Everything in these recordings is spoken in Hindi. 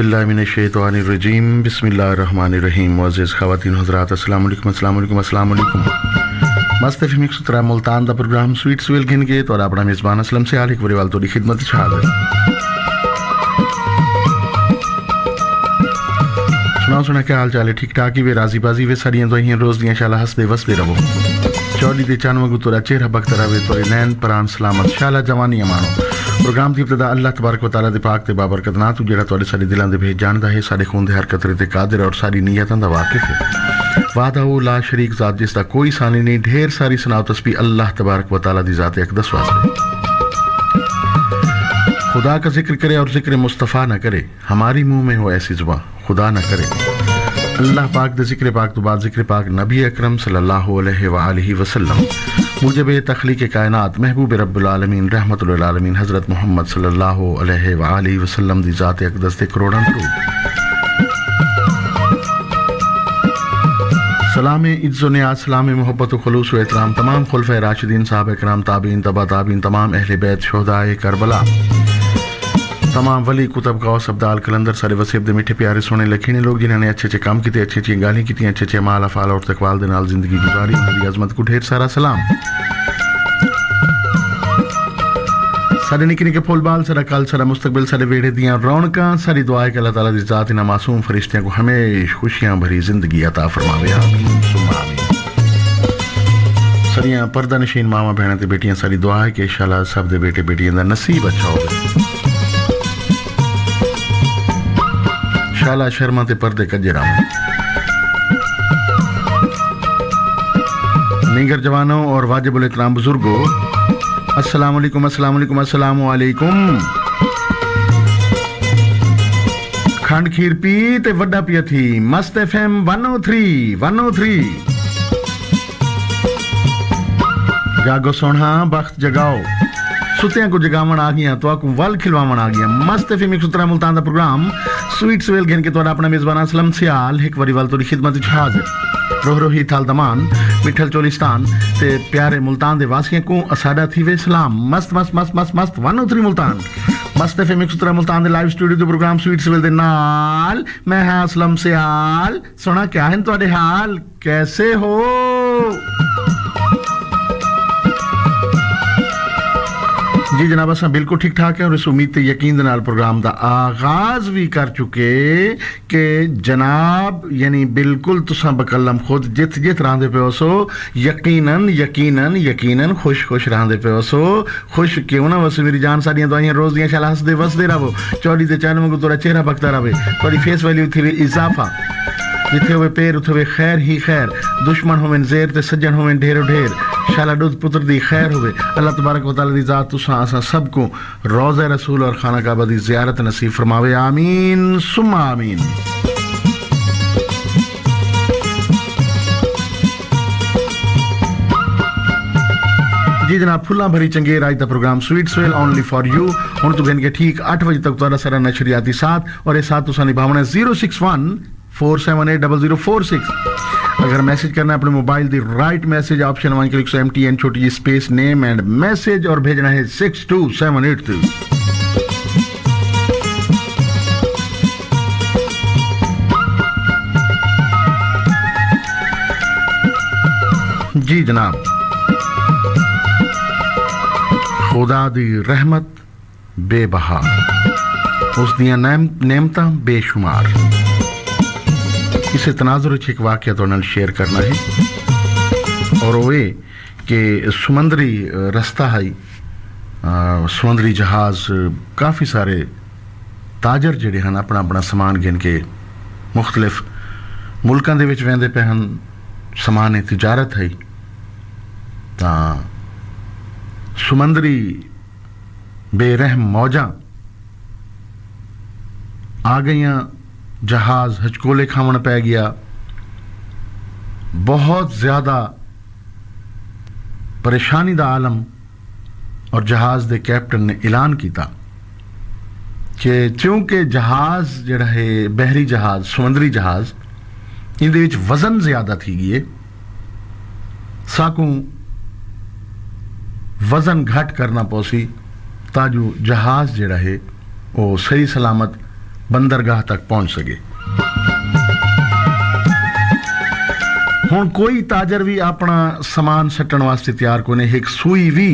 औज़ुबिल्लाहिमिनश्शैतानिर्रजीम बिस्मिल्लाहिर्रहमानिर्रहीम। मुअज़्ज़िज़ ख़वातीन हज़रात अस्सलाम वालेकुम अस्सलाम वालेकुम अस्सलाम वालेकुम। मस्त एफएम 113 मुल्तान दा प्रोग्राम स्वीट स्वेल गिन के तो अपना मेज़बान असलम से आलिक वरीवाल तोड़ी खिदमत छाड़ सुना क्या हाल चाल है? ठीक ठाक ही वे राजी बाजी वे सारियां दुआएं रोज़ दियां इंशाअल्लाह हंसदे वसदे रहो। चौड़ी दे चान वगू तोरा चेहरा बख्तरा वे तोरे नैन परान सलामत शाला जवानी अमानो। प्रोग्राम की इब्तिदा अल्लाह तबारक व तआला दे पाक ते बाबरकत नाम तू जेड़ा तोड़े सारे दिलां दे भेज जानदा है, सारे खून दे हर कतरे ते कादिर और सारी नीयतां दा वाकिफ है। वादा हो ला शरीक ज़ात जिसदा कोई सानी नहीं, ढेर सारी सनाओ तस्बीह अल्लाह तबारक व तआला दी ज़ात अक़दस वास्ते। खुदा का जिक्र करे और जिक्र मुस्तफ़ा न करे, हमारी मुंह में हो ऐसी जुबान खुदा न करे। अल्लाह पाक दे जिक्र पाक तो बाद जिक्र पाक नबी अकरम सल्लल्लाहु अलैहि वसल्लम मुजब तख्लीक़ कायनात महबूब रब्बुल आलमीन रहमतुल लिल आलमीन हज़रत मोहम्मद सल्लल्लाहु अलैहि वसल्लम दी ज़ात अक़दस दे करोड़ां दरूद। सलाम इज़्ज़ो नियाज़, सलाम मोहब्बत व खुलूस व एहतराम तमाम खुलफ़ाए राशिदीन, साहबे किराम, ताबीन, तबा ताबीन, तमाम अहले बैत, शुहदाए करबला, तमाम वली कुतब गौस अब्दाल कलंदर, सारे वसीब दे मीठे प्यारे सोने लखीने लोग जिन्होंने अच्छे अच्छे काम किए, अच्छी अच्छी गाली की, अच्छे अच्छे माल अफ़ाल और तकवाल दे नाल जिंदगी गुजारी, उनकी अज़मत को ढेर सारा सलाम। सारे निके निके फूल बाल, सारा कल, सारा मुस्तकबिल, सारे वेड़े दियां रौनकां, सारी दुआ है कि अल्लाह ताला दी ज़ात इन्हां मासूम फरिश्तियां को हमेशा खुशियां भरी जिंदगी अता फरमावे, आमीन सुम्मा आमीन। सारियां पर्दा नशीन मामा बहना ते बेटियां, सारी दुआ है कि इंशाअल्लाह सब दे बेटे बेटियां दा नसीब अच्छा होवे। शाला शर्मा ते पर्दे कजे राम। नीगर जवानों और वाजिबुल इहतराम बुजुर्गों, अस्सलाम वालेकुम अस्सलाम वालेकुम अस्सलाम वालेकुम। खंड खीर पी ते वड्डा पिया थी, मस्त एफएम 103 जागो सोना बख्त जगाओ, सुतियां को जगावन आ गया तो आकू वल खिलवावन आ गया। मस्त एफएम 113 मुल्तान दा प्रोग्राम स्वीट स्वेल गिन के तोड़ा अपना मेज़बान असलम सियाल एक वरी वाल तोड़ी खिदमत हाज़िर। रोह रोही थाल दमान मिठल चोलिस्तान ते प्यारे मुल्तान दे वासियों को असादा थी वे सलाम। मस्त मस्त मस्त मस्त मस्त 103 मुल्तान मस्त एफएम 113 मुल्तान दे लाइव स्टूडियो दे प्रोग्राम स्वीट स्वेल दे नाल मैं हां असलम सियाल। सुना क्या है तोड़े हाल, कैसे हो? जी जनाब, असा बिल्कुल ठीक ठाक है और इस उम्मीद ते यकीन दे नाल प्रोग्राम दा आगाज भी कर चुके कि जनाब यानी बिल्कुल तुसां बकलम खुद जित जित रहंदे पे हो सो यकीनन यकीनन यकीनन खुश खुश रहंदे पे हो सो। खुश क्यों ना वस मेरी जान, सारियां दुआइयां रोज दियां शाला हंसदे वसदे रहो। चौड़ी ते चान वांगू तोरा चेहरा बकता रहे, थोड़ी फेस वैल्यू थी वे इजाफा, जिथे हुए पैर उथे हुए खैर ही खैर, दुश्मन होवें ज़ेर ते सज्जन होवें ढेरो ढेर, शाला दूध पुत्र दी खैर हुए। अल्लाह तबारक व तआला दी ज़ात तुसां असां सबको रोज़ा रसूल और खाना काबा दी ज़ियारत नसीब फरमावे, आमीन सुम्मा आमीन। जी जनाब, फुल्ला भरी चंगेर आज दा programme sweet swell only for you. हुण तो गिन के ठीक 8 बजे तक तुहाडा सारा नशरियाती साथ और ये साथ तुसां निभावना 061-478-0046। अगर मैसेज करना है अपने मोबाइल दी write message option one click MTN छोटी जी स्पेस नेम एंड मैसेज और भेजना है 62782। जी जनाब, खुदा दी रहमत बेबहा, उस दियां नेमतां बेशुमार। इसे तनाजुर एक वाक़या तो नाल शेयर करना है और वो ये कि समुद्री रास्ता है, समुद्री जहाज़, काफ़ी सारे ताजर जिहड़े हैं अपना अपना समान गिन के मुख्तलिफ मुल्कां दे विच वेंदे पे हन, समान तिजारत है। तां समुद्री बेरहम मौजां आ गईयां, जहाज हचकोले खावन पै गया। बहुत ज़्यादा परेशानी दा आलम और जहाज़ दे कैप्टन ने ऐलान किया कि चूंकि जहाज़ जिहड़ा है बहरी जहाज़ समुद्री जहाज़ इहदे विच वजन ज़्यादा थी गई, साकू वजन घट करना पौसी ताजो जहाज़ जिहड़ा है वो सही सलामत बंदरगाह तक पहुंच सके। हुण कोई ताजर भी अपना समान सट्टण वास्ते तैयार कोने, एक सूई भी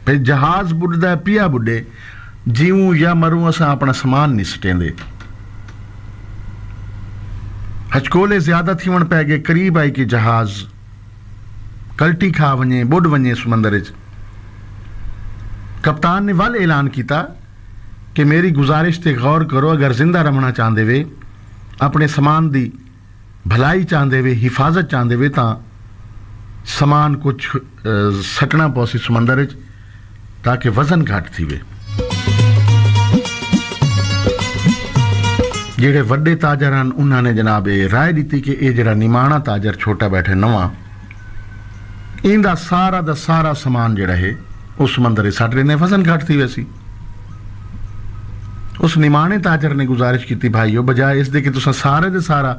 भाई जहाज बुढ़दा पिया बुढ़े जीवूं या मरूं असां अपना समान नहीं सटेंदे। हचकोले ज्यादा थी पै गए, करीब आई कि जहाज कल्टी खा वने, बुढ़ वने समंदर च। कप्तान ने वल ऐलान किया कि मेरी गुजारिश ते गौर करो, अगर जिंदा रहना चाहते वे, अपने समान दी भलाई चाहते वे, हिफाजत चाहते वे, तो समान कुछ सटना पौसी समंदर च ताकि वजन घट थी वे। जेड़े वड्डे ताजर हैं उन्होंने जनाब ये राय दी कि ये जरा निमाणा ताजर छोटा बैठे नवा, इंदा सारा दा सारा समान जड़ा है उस समंदर सट रहे, वजन घट थी वैसी। उस निमाणे ताजर ने गुजारिश की, भाईओ बजाय इस दे कि तुसां सारे दे सारा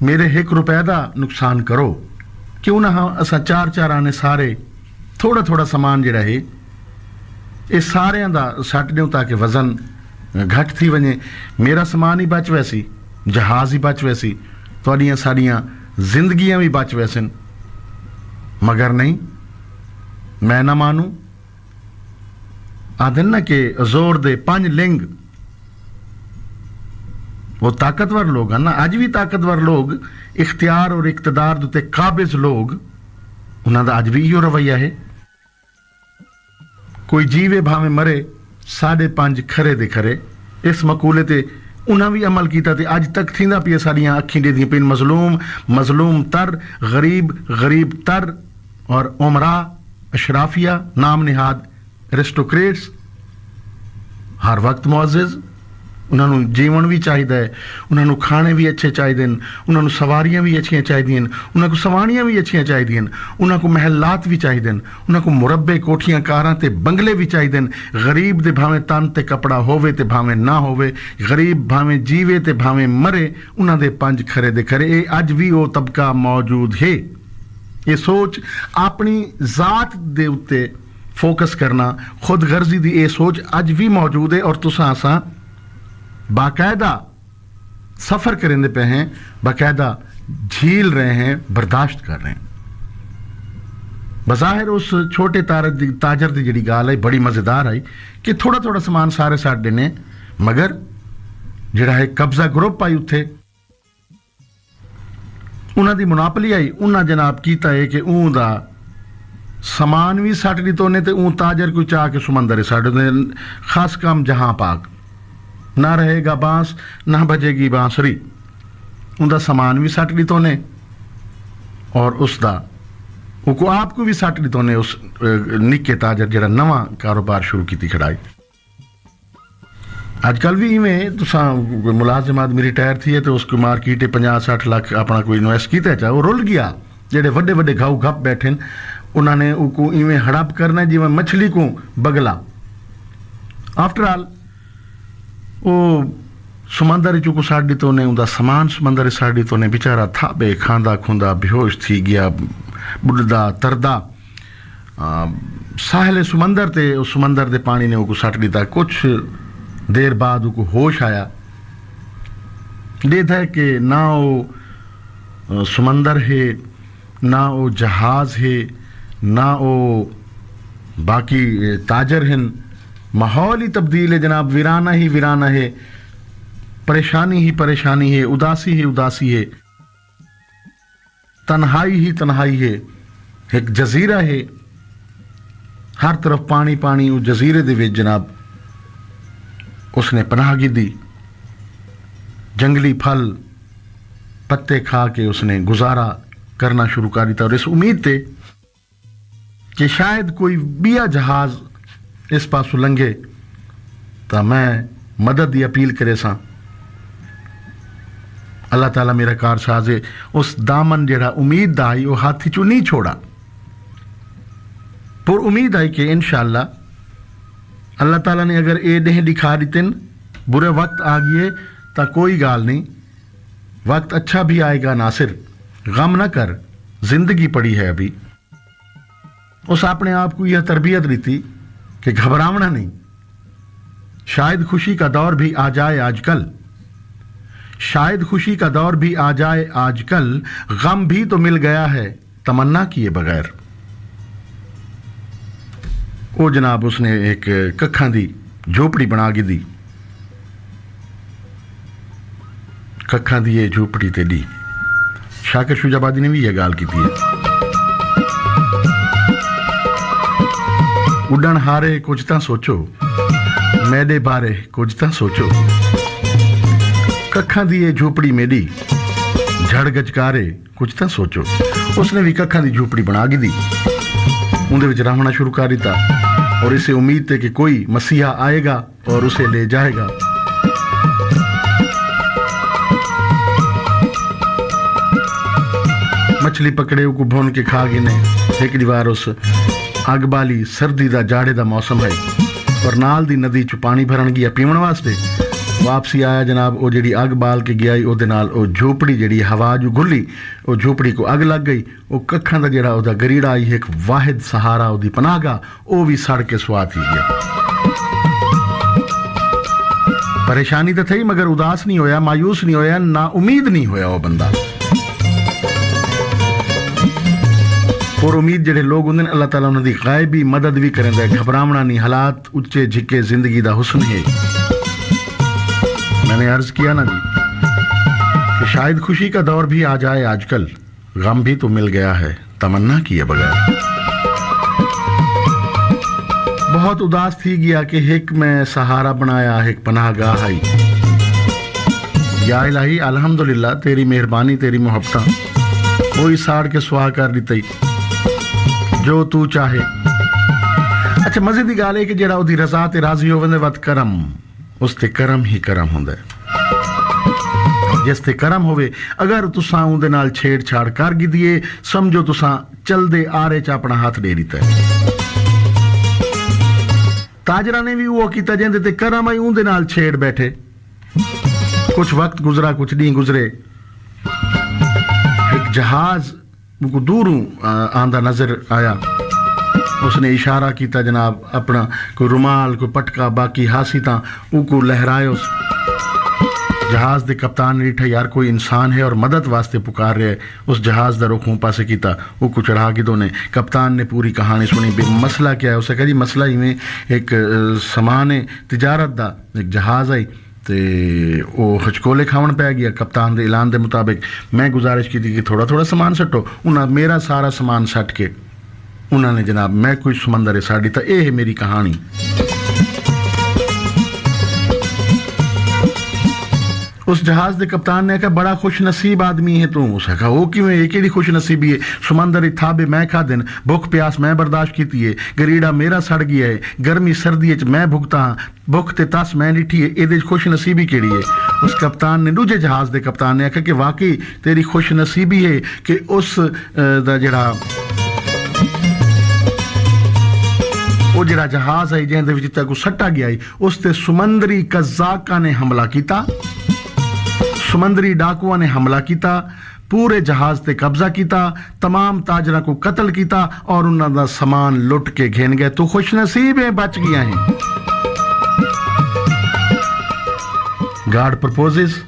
मेरे ₹1 दा नुकसान करो, क्यों ना असां 4-4 आने सारे थोड़ा थोड़ा समान जड़ा है ये सारे दा सट दूं ताकि वजन घट थी वने, मेरा समान ही बच वैसी, जहाज ही बच वैसी, तुहाडियां साडियां जिंदगियां भी बच वैसन। मगर नहीं, मैं ना मानू। आदन ना कि जोर दे 5 लिंग, वो ताकतवर लोग हैं ना, अज भी ताकतवर लोग, इख्तियार और इख्तदार दे काबिज लोग, उन्हां दा अज भी इहो रवैया है। कोई जीवे भावे मरे, 5.5 खरे दे खरे, इस मकूले ते उन्हें भी अमल किया ते अज तक थींदा पिया साड़ियां अखीं ॾेदियां पिन, मजलूम मजलूम तर, गरीब गरीब तर, और उमरा अशराफिया नाम निहाद एरिस्टोक्रेट्स हर वक्त मुअज़्ज़िज़, उन्होंने जीवन भी चाहिए, उन्होंने खाने भी अच्छे चाहिए, उन्होंने सवारियां भी अच्छी चाहिए, उन्होंने सवाणियां भी अच्छी चाहिए, उन्होंने महलात भी चाहिए, उन्होंने मुरब्बे कोठियां कारां ते बंगले भी चाहिए। गरीब दे भावें तन ते कपड़ा होवे ते भावें ना होवे, गरीब भावें जीवे ते भावें मरे, उन्हां दे 5 खरे दे खरे। ये अज भी वो तबका मौजूद है। ये सोच अपनी जात दे उत्ते फोकस करना, खुद गर्जी दी ये सोच अज भी मौजूद है, और तुसां असां बाकायदा सफर करेंदे पे हैं, बाकायदा झील रहे हैं, बर्दाश्त कर रहे हैं। बज़ाहिर उस छोटे ताजर की जी गाल है बड़ी मजेदार आई कि थोड़ा थोड़ा समान सारे साथ देने, मगर जिहड़ा है कब्जा ग्रुप आई उत्थे उन्हां दी मुनापली आई, उन्हां जनाब कीता है कि ऊं दा समान भी सट दी तोने ते ऊं ताजर कोई चाह के समंदर सट दे, खास काम जहां पाक, ना रहेगा बांस ना बजेगी बांसुरी, उनका समान भी सट दी तोने और उसका उनको आपको भी सट दी तोने। उस निक्के ताजर जरा नवा कारोबार शुरू की खड़ाई। अजकल भी इवें तुसां मुलाजिम आदमी रिटायर थी है तो उसको मार्केट 50-60 लाख अपना कोई इन्वेस्ट किया, चाहे वो रुल गया। जेडे वड्डे वड्डे घाऊ घप बैठे उन्होंने उनको इवें हड़प करना जिवें मछली को बगला। आफ्टर ऑल वो समंदर चुको साड़ी तो ने उनका समान समंदर साड़ी तो ने बेचारा था बे खांदा खुंदा बेहोश थी गया, बुढ़दा तरदा साहले समंदर ते उस समंदर दे पानी ने उनको सट दिता। कुछ देर बाद उनको होश आया, देखा है कि ना वो समंदर है, ना वो जहाज है, ना वो बाकी ताजर हैं, माहौल ही तब्दील है जनाब, वीराना ही वीराना है, परेशानी ही परेशानी है, उदासी ही उदासी है, तन्हाई ही तन्हाई है, एक जजीरा है, हर तरफ पानी पानी। उस जजीरे दे विच जनाब उसने पनाहगी दी, जंगली फल पत्ते खा के उसने गुजारा करना शुरू कर दिया, और इस उम्मीद थे कि शायद कोई बिया जहाज इस पासों लंघे तो मैं मदद की अपील करे सा। अल्लाह ताला मेरा कारसाज है, उस दामन जड़ा उम्मीद दा आई वो हाथी चो नहीं छोड़ा, पर उम्मीद आई कि इंशाअल्लाह अल्लाह ताला ने अगर ये नहीं दिखा दी तिन बुरे वक्त आ गए तो कोई गाल नहीं, वक्त अच्छा भी आएगा नासिर, गम ना कर, जिंदगी पड़ी है अभी। उस अपने आप को यह तरबियत दी थी कि घबरावना नहीं, शायद खुशी का दौर भी आ जाए आजकल, शायद खुशी का दौर भी आ जाए आजकल, गम भी तो मिल गया है तमन्ना किए बगैर। वो जनाब उसने एक कखा दी झोपड़ी बना के दी, कखा दी ये झोपड़ी ते दी। शाकिर शुजाबादी ने भी यह गाल की थी। उड़न हारे कुछ तां सोचो, मैदे बारे कुछ तां सोचो, कखा दी ये झोपड़ी मेरी, झड़ गचकारे कुछ तां सोचो। उसने भी कखा दी झोपड़ी बना के दी, उनके विच रहना शुरू कर दिता और इसे उम्मीद थी कि कोई मसीहा आएगा और उसे ले जाएगा। मछली पकड़े को भून के खा गिने। एक दीवार उस अग बाली सर्दी दा जाड़े दा मौसम है और नाल दी नदी च पानी भरन गया पीवन वास्ते। वापसी आया जनाब, वो जी अग बाल के गया ओदे नाल ओ झोपड़ी जी हवा जो घुली, वो झोपड़ी को अग लग गई। वो कखा का जरा ओदा गरीड़ा आई एक वाहिद सहारा ओदी पनागा, वो भी सड़ के स्वाद ही गया। परेशानी तो थी मगर उदास नहीं होया, मायूस नहीं होया, ना उम्मीद नहीं होया वो बंदा। और उम्मीद जड़े लोग होंगे अल्लाह ताला उन्होंने गायबी मदद भी करें, घबरावना नहीं। हालात उच्चे झिके जिंदगी दा हुस्न है। मैंने अर्ज किया ना जी कि शायद खुशी का दौर भी आ जाए आजकल, गम भी तो मिल गया है तमन्ना किए बगैर। बहुत उदास थी गया कि एक में सहारा बनाया, एक पनाहगाह आई। या इलाही अल्हम्दुलिल्लाह तेरी मेहरबानी तेरी मोहब्बत वही साड़ के सुहा कर दी जो तू चाहे। अच्छा मजे की गाल है कि जरा उदी रजा ते राजी होवे वत करम, उस ते करम ही करम हुंदा है। जिस ते करम होवे अगर तुसा उहदे नाल छेड़छाड़ कर गिदिए समझो तुसा चलदे आरे च अपना हाथ दे दिता है। ताजरा ने भी वो कीता जिंदे ते करम आई उहदे नाल छेड़ बैठे। कुछ वक्त गुजरा, कुछ दी गुजरे, एक जहाज को दूरों आंदा नजर आया। उसने इशारा किया जनाब अपना कोई रुमाल कोई पटका बाकी हासी ता उको लहराए। उस जहाज के कप्तान ने डिठा यार कोई इंसान है और मदद वास्ते पुकार रहे। उस जहाज का रुख पासे किया, उको चढ़ा के दोने। कप्तान ने पूरी कहानी सुनी। मसला क्या है? उसे कहा जी मसला ही में एक समान है तिजारत का एक जहाज आई ते वो हचकोले खावन पै गया। कप्तान के ऐलान के मुताबिक मैं गुजारिश की थी कि थोड़ा थोड़ा समान सट्टो। उन्हें मेरा सारा समान सट के उन्होंने जनाब मैं कोई समंदर है साड़ी। तो यह है मेरी कहानी। उस जहाज के कप्तान ने कहा बड़ा खुश नसीब आदमी है तू। उसने कहा वो क्यों है? एक ही खुश नसीबी है। समंदर थाबे मैं खा दिन, भुख प्यास मैं बर्दाश्त की है, गरीड़ा मेरा सड़ गया है, गर्मी सर्दी मैं भुगता हाँ, भुख ते तस मैं डिठी है, ये खुश नसीबी केड़ी है? उस कप्तान ने दूजे जहाज के कप्तान ने आखा कि वाकई तेरी खुश नसीबी है कि उस दा जड़ा वो जड़ा जहाज है जिंदे विच तक सट्टा गया है उस ते समुंदरी कज़ाका ने हमला किया, समुंदरी डाकुआ ने हमला किया, पूरे जहाज ते कब्जा किया, तमाम ताजरा को कत्ल किया और उन्होंने सामान लुट के घेन गए। तो खुशनसीब है बच गया है। God proposes,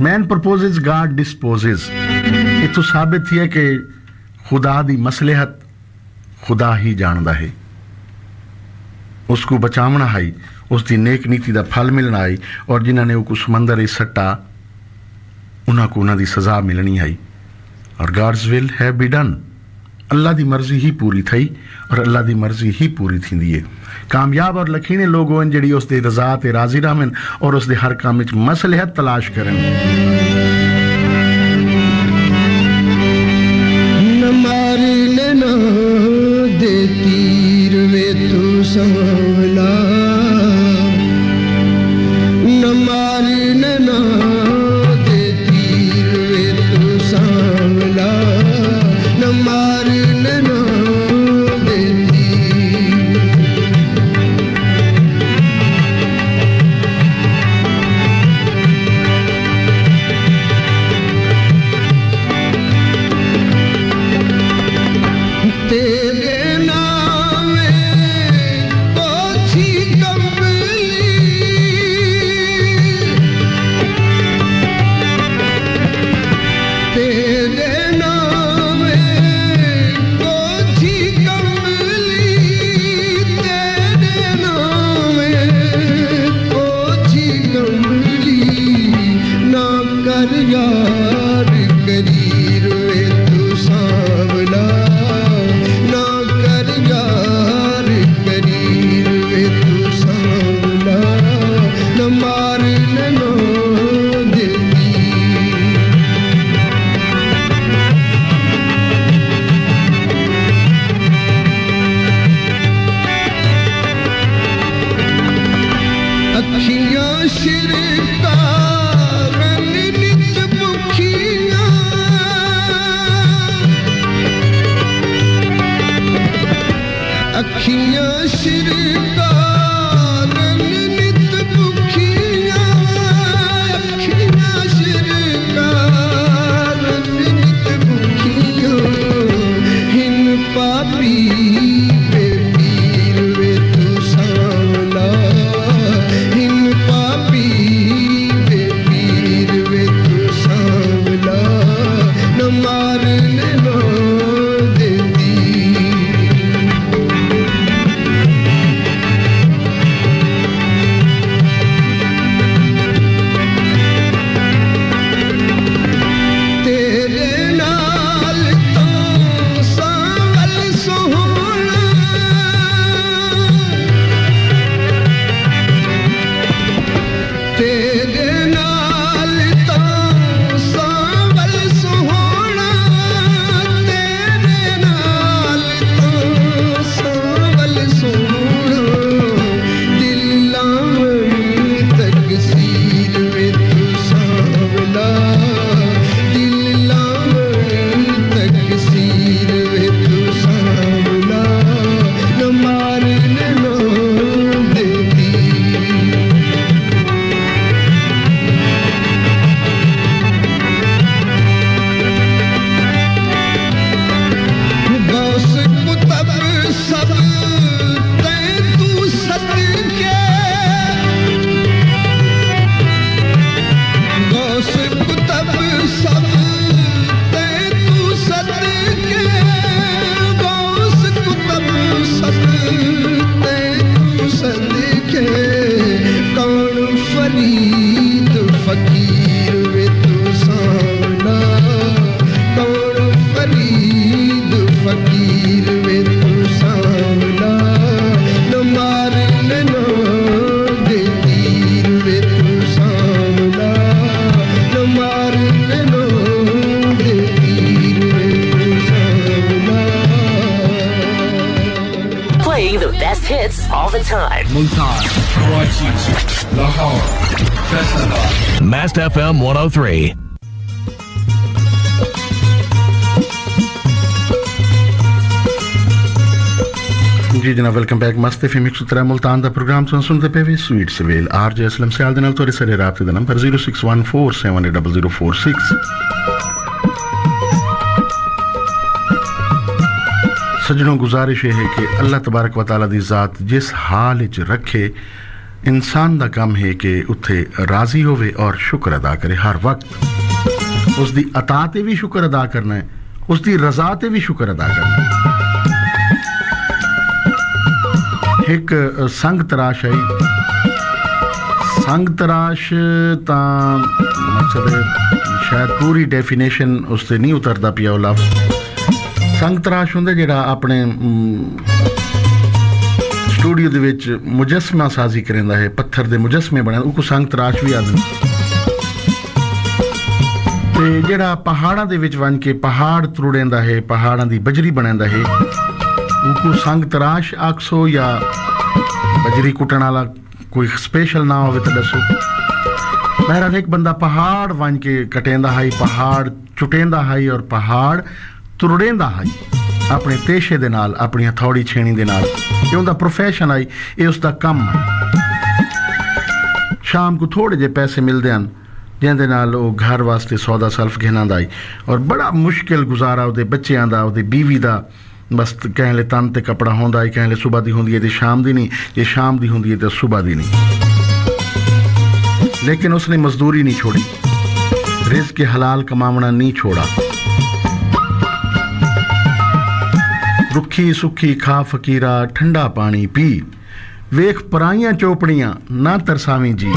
man proposes, God disposes. इतो साबित है कि खुदा दी मसलहत खुदा ही जानता है। उसको बचावना है, उसकी नेक नीति का फल मिलना है और जिन्होंने वो समंदर ही सट्टा उन्होंने उन्होंने सज़ा मिलनी है। और God's will have be done. अल्लाह की मर्जी ही पूरी थी और अल्लाह की मर्जी ही पूरी थी है। कामयाब और लखीने लोग हों जी उसकी रजा ते राजी रहन और उसके हर काम में मसलहत तलाश करें। न मार लेना दे तीर वे तू संभला, न मार लेना दे तीर वे तू संभला, न मार लेना दे तीर। तेरे नाम पोछी कंबली कर यार करीर वे तू सांवला ना कर यार करीर वे तू सांवला न मार नैनो दिल दी अखियां शिरकार नित भुखियां अखियां शिरकार नित भुखियां अखियां शिरकार नित भुखियां हिन पापी वे पीर वे तू सांवला हिन पापी वे पीर वे तू सांवला न मार नैनो दिल दी तेरे नाल तो सांवल सोहना तेरे नाल तो सांवल सोहना तेरे नाल तो सांवल सोहना दिल लावण तकसीर वे तू सांवला दिल लावण तकसीर वे तू सांवला न मार नैनो दिल दी गौस कुतब सब तै तू सदके गौस कुतब सब तै तू सदके गौस कुतब सब तै तू सदके कौन फरीद फकीर वे तू सांवला कौन फरीद फकीर वे तू सांवला न मार नैनो दिल तीर वे तू सांवला न मार नैनो दिल तीर वे तू सांवला Playing the best hits all the time. Multan, Karachi, Lahore, Faisalabad. Mast FM 103. जी जनाब वेलकम बैक मस्त एफएम 103 मुल्तान दा प्रोग्राम सुनते पे वे स्वीट सवेल आरजे असलम सियाल दे नाल तोरे सारे रात दा नंबर 0614780046 सजनों गुजारिश है कि अल्लाह तबारक व तआला दी ज़ात जिस हाल विच रखे इंसान दा काम है कि उत्थे राजी होवे और शुक्र अदा करे हर वक्त उस दी अता ते भी शुक्र अदा करना है उस दी रज़ा ते भी शुक्र अदा करना है एक संग तराश है संग तराश तां मकसद शायद पूरी डेफिनेशन उससे नहीं उतरदा पिया वो लफ्ज़ संग तराश हुंदा जेड़ा अपने स्टूडियो दे विच मुजस्समा साजी करेंदा है पत्थर दे मुजस्समे बने उको संग तराश भी आखदे ते जेड़ा पहाड़ां दे विच वन के पहाड़ त्रुड़ेंदा है पहाड़ां दी बजरी बनांदा है उनको संग तराश आखसो या बजरी कुटण वाला कोई स्पेशल ना होवे तो दसो बहरहाल एक बंदा पहाड़ वन के कटेंदा है पहाड़ चुटेंदा है और पहाड़ तुरड़ेंदा है अपने पेशे दे नाल अपनी हथौड़ी छेणी दे नाल ये उनका प्रोफेशन है ये उसका कम है शाम को थोड़े जे पैसे मिलते हैं जिंदे नाल वो घर वास्ते सौदा सल्फ घेनांदा है और बड़ा मुश्किल गुजारा उहदे बच्चेआं दा उहदी बीवी दा बस कहीं ले तन ते कपड़ा होंदा है कहीं ले सुबह दी होंदी है ते शाम दी नहीं ये शाम दी होंदी है ते सुबह दी नहीं लेकिन उसने मजदूरी नहीं छोड़ी रिज़्क़ के हलाल कमावना नहीं छोड़ा रुखी सुखी खा फकीरा ठंडा पानी पी वेख पराइयां चोपड़ियां ना तरसावी जी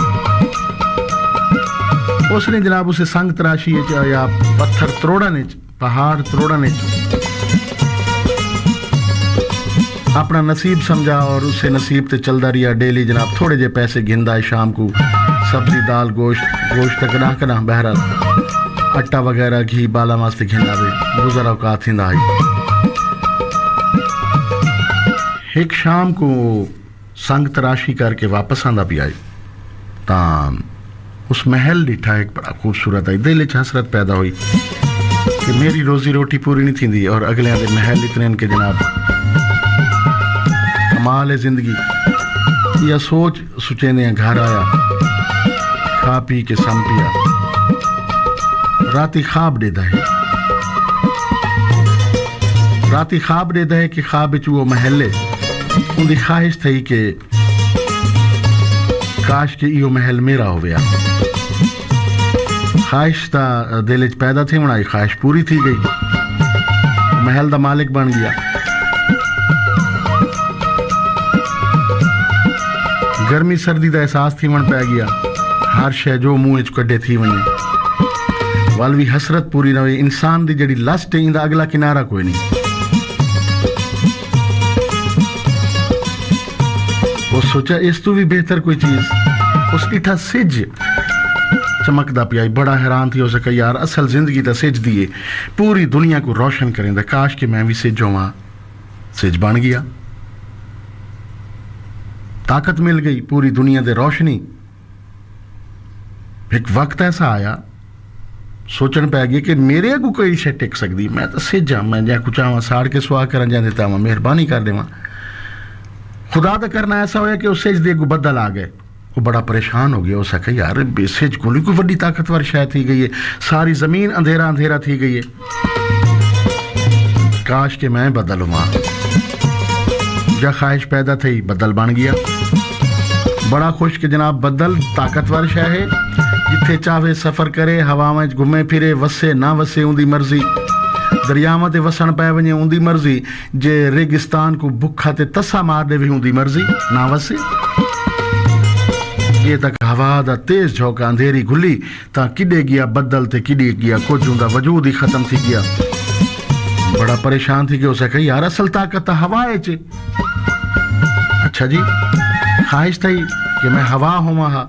उसने जनाब उसे संग तराशी या पत्थर त्रोड़ने पहाड़ त्रोड़ने अपना नसीब समझा और उससे नसीब ते चलदा रिया डेली जनाब थोड़े जे पैसे गिनदा है शाम को सब्जी दाल गोश्त कना कना बहरहाल आटा वगैरह घी बाला मास्ते घिंदा वे गुजर औकात थींदा है। एक शाम को संग तराशी करके वापस आंदा भी आई तां उस महल डिठा एक बड़ा खूबसूरत है दिल च हसरत पैदा हुई कि मेरी रोजी रोटी पूरी नहीं थी और अगले दे महल इतने के जनाब कमाल है जिंदगी या सोच सुचेने घर आया खा पी के सम पिया राती ख्वाब देदा है कि ख्वाब च वो महल उनकी ख्वाहिश थी कि काश के इहो महल मेरा हो गया ख्वाहिश ता दिल च पैदा थी बनाई ख्वाहिश पूरी थी गई महल दा मालिक बन गया गर्मी सर्दी दा एहसास थी वण पै गया हर शय जो मुंह च कड्डे थी वने वाल भी हसरत पूरी न हुई इंसान दी जड़ी लस्ट है इंदा अगला किनारा कोई नहीं वो सोचा इस तो भी बेहतर कोई चीज उस डिठा सिज चमकदा पिया बड़ा हैरान थी हो सका यार असल जिंदगी ता सिज दिए पूरी दुनिया को रोशन करेंदा काश कि मैं भी सिज होवां सिज बन गया ताकत मिल गई पूरी दुनिया दे रोशनी एक वक्त ऐसा आया सोचन पै गया कि मेरे अगू कोई शे टिक सकती मैं तो सिजा मैं जै कुछ आवां साड़ के सुहा कर जा देता हूँ मेहरबानी कर देवां खुदा तो करना ऐसा होया कि उस सिज दे अगू बदल आ गए वो बड़ा परेशान हो गया उसका यार सिज कोई बड़ी ताकतवर शायद थी गई है सारी जमीन अंधेरा अंधेरा थी गई है काश के मैं बदल हुआ जा ख्वाहिश पैदा थी बदल बन गया बड़ा खुश कि जनाब बदल ताकतवर शह है जिथे चाहे सफर करे हवा में घूमे फिरे वसे ना वसे उनकी मर्जी दरियावां ते वसन पै वने उनकी मर्जी जे रेगिस्तान को भुखा ते तस्सा मार दे भी उनकी मर्जी ना वसे ये तक हवा दा तेज झोंका अंधेरी खुली ता किडे गया बदल ते किडे गया कुछ उनका वजूद ही खत्म थी गया बड़ा परेशान थी कि उसे कही यार असल ताकत हवा है चे अच्छा जी ख्वाहिश थी कि मैं हवा होवां हा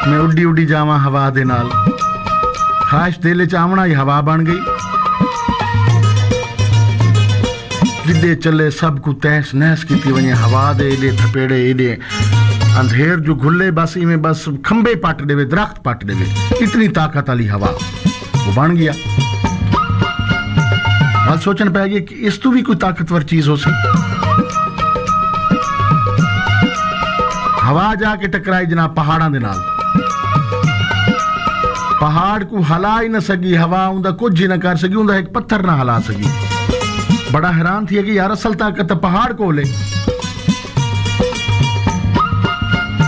मैं उड्डी उड्डी जावां हवा दे नाल ख्वाहिश दिल च आवना ही हवा बन गई जिदे चले सब को तहस नहस की वने हवा दे एडे थपेड़े एडे अंधेर जो घुले बस इवें बस खंबे पट देवे दरख्त पट देवे इतनी ताकत वाली हवा वो बन गया बात सोचन पै गया कि इस तो भी कोई ताकतवर चीज हो सकती हवा जाके टकराई जनाब पहाड़ां दे नाल पहाड़ को हला ही न सकी हवा उनका कुछ ही न कर सकी उनका एक पत्थर ना हला सकी बड़ा हैरान थी कि यार असल ताकत पहाड़ को ले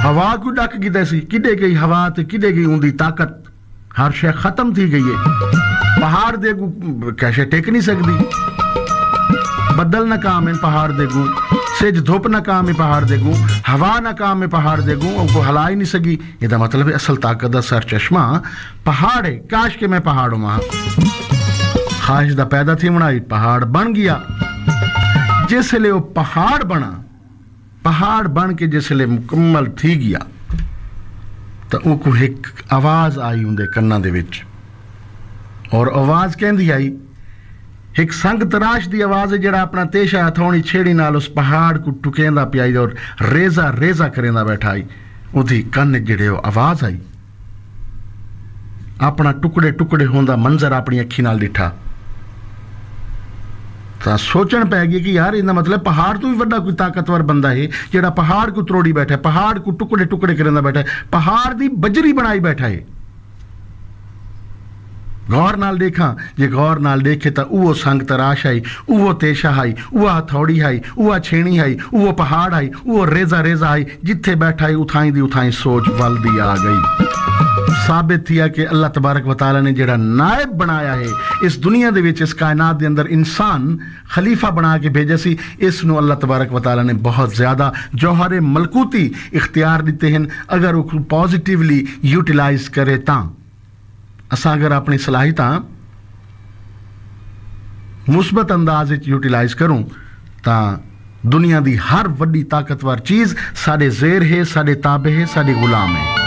हवा को डक गई दैसी किडे गई हवा ते किडे गई उनकी ताकत हर शय खत्म थी गई है पहाड़ दे कैसे टेक नहीं सकती बदल न काम है पहाड़ देगू सिज धुप न काम है पहाड़ देगू हवा न काम है पहाड़ देगू उनको हला ही नहीं सकी इसका मतलब है असल ताकत का सर चश्मा पहाड़ है काश के मैं पहाड़ हूं वहां ख्वाहिश दा पैदा थी बनाई पहाड़ बन गया जिसले वो पहाड़ बना पहाड़ बन के जिसले मुकम्मल थी गया तो उनको एक आवाज आई उनके कन्ना दे विच और आवाज कहंदी आई एक संग तराश दी आवाज है जड़ा अपना तेशा हथौड़ी छेड़ी नाल उस पहाड़ को टुकेंदा पियाई और रेजा रेजा करेंदा बैठा आई उदी कन्न जड़े आवाज आई अपना टुकड़े टुकड़े होंदा मंजर अपनी अखी नाल दिठा ता सोचन पै गई कि यार इनका मतलब पहाड़ तो भी बड़ा कोई ताकतवर बंदा है जड़ा पहाड़ को त्रोड़ी बैठा है पहाड़ को टुकड़े टुकड़े करेंदा बैठा है पहाड़ दी बजरी बनाई बैठा है गौर नाल देखा जे गौर नाल देखे तो वो संग तराश आई वो तेशा आई वो हथौड़ी आई वो छेणी आई वो पहाड़ आई वो रेजा रेजा आई जिथे बैठा उठाई दी उठाई सोच वल दी आ गई साबित थिया कि अल्लाह तबारक व तआला ने जेड़ा नायब बनाया है इस दुनिया दे विच इस कायनात दे अंदर इंसान खलीफा बना के भेजा सी इस नु अल्लाह तबारक व तआला ने बहुत ज्यादा जौहर मलकूती इख्तियार दिते हैं अगर वो पॉजिटिवली यूटिलाइज करे तां असा अगर अपनी सलाहियतां मुस्बत अंदाज विच यूटिलाइज करूं तां दुनिया दी हर वड्डी ताकतवर चीज साडे ज़ेर है साडे ताबे है साडे गुलाम है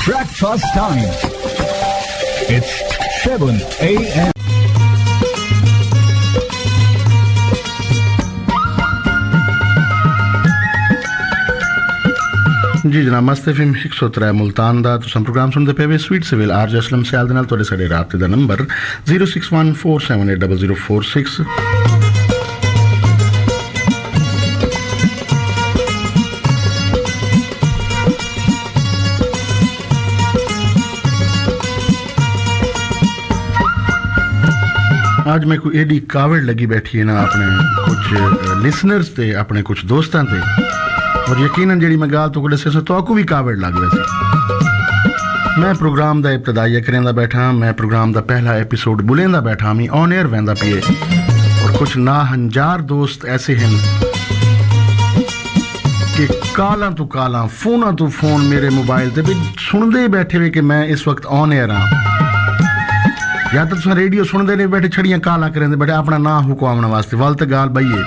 Breakfast time. It's 7 a.m. जी जनाब मस्त एफएम 103 मुल्तान दा तुम प्रोग्राम सुनते पे sweet civil RJ Aslam Sayal दे नाल तोड़े साडे राब्ते दा नंबर 0614780046 आज मैं कोई एडी कावड़ लगी बैठी है ना अपने कुछ लिसनर्स ते अपने कुछ दोस्तां ते और यकीनन जेड़ी मैं गाल तो दसे सो तो भी कावड़ लग वैसे मैं प्रोग्राम दा इब्तदाइया करेंदा बैठा मैं प्रोग्राम दा पहला एपिसोड बुलेंदा बैठा मी ऑन एयर वेंदा पिए और कुछ नाहंजार दोस्त ऐसे हैं कि काला तो काला फोना तो फोन मेरे मोबाइल ते भी सुनदे बैठे हुए कि मैं इस वक्त ऑन एयर हां या तो तुम रेडियो सुनते नहीं बैठे छड़ियां काला करेंदे बैठे अपना ना हुकवामण वास्ते वल ते गाल बई है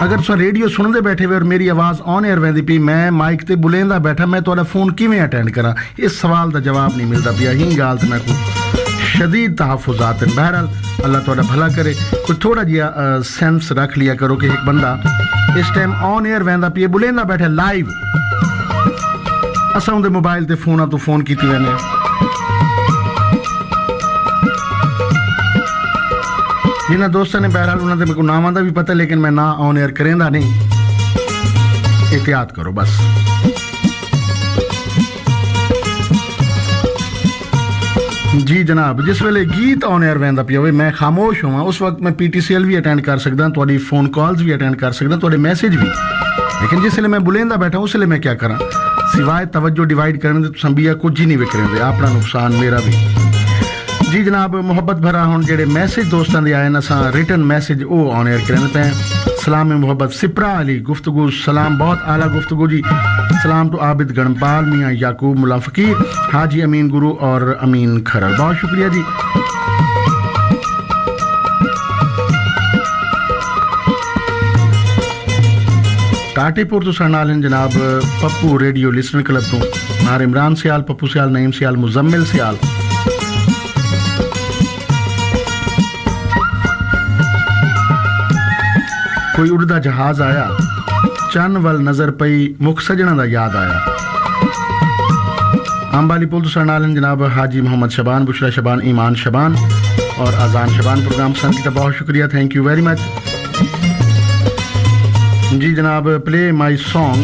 अगर तुम रेडियो सुनते बैठे हुए और मेरी आवाज़ ऑन एयर वेंदी पई मैं माइक ते बुलेंदा बैठा मैं तुहाडा फोन किवें अटेंड करा इस सवाल का जवाब नहीं मिलता पिया ही गाल ते मैं को शदीद तहफ़ुज़ात बहरहाल अल्लाह तुहाडा भला करे कोई थोड़ा जिहा सेंस रख लिया करो कि एक बंदा इस टाइम ऑन एयर वहंदा पिए बुलेंदा बैठे लाइव असां उनके मोबाइल ते फोन तो फोन की वने जिन्हें दोस्तों ने बहरहाल उन्होंने मेरे को नाम का भी पता लेकिन मैं ना ऑन एयर करेंदा नहीं एहतियात करो बस जी जनाब जिस वेले गीत ऑन एयर वहंदा पिया मैं खामोश हुआ उस वक्त मैं PTCL भी अटेंड कर सकदा थोड़ी फोन कॉल्स भी अटेंड कर सकदा थोड़े मैसेज भी लेकिन जिस वेले मैं बुलेंदा बैठा उस वेले मैं क्या करा सिवाय तवज्जो डिवाइड करने तो संबिया कुछ ही नहीं विकरेंदे अपना नुकसान मेरा भी जी जनाब मोहब्बत भरा हुन जेड़े मैसेज दोस्तां दे आए न असां रिटन मैसेज ओ ऑन एयर करने पे सलाम मोहब्बत सिपरा अली गुफ्तगू सलाम बहुत आला गुफ्तगू जी सलाम टू आबिद गणपाल मियां याकूब मुला फकीर हाजी अमीन गुरु और अमीन खरल बहुत शुक्रिया जी टाटेपुर तो सरनाल जनाब पप्पू रेडियो लिसनर क्लब तो नार इमरान सियाल पप्पू सियाल नईम सियाल मुजम्मिल सियाल कोई उड़दा जहाज आया चन वल नजर पई मुख सजना दा याद आया अंबाली पुल तो सरनालन जनाब हाजी मोहम्मद शबान बुशरा शबान ईमान शबान और अजान शबान प्रोग्राम पसंद किया बहुत शुक्रिया थैंक यू वेरी मच जी जनाब प्ले माई सॉन्ग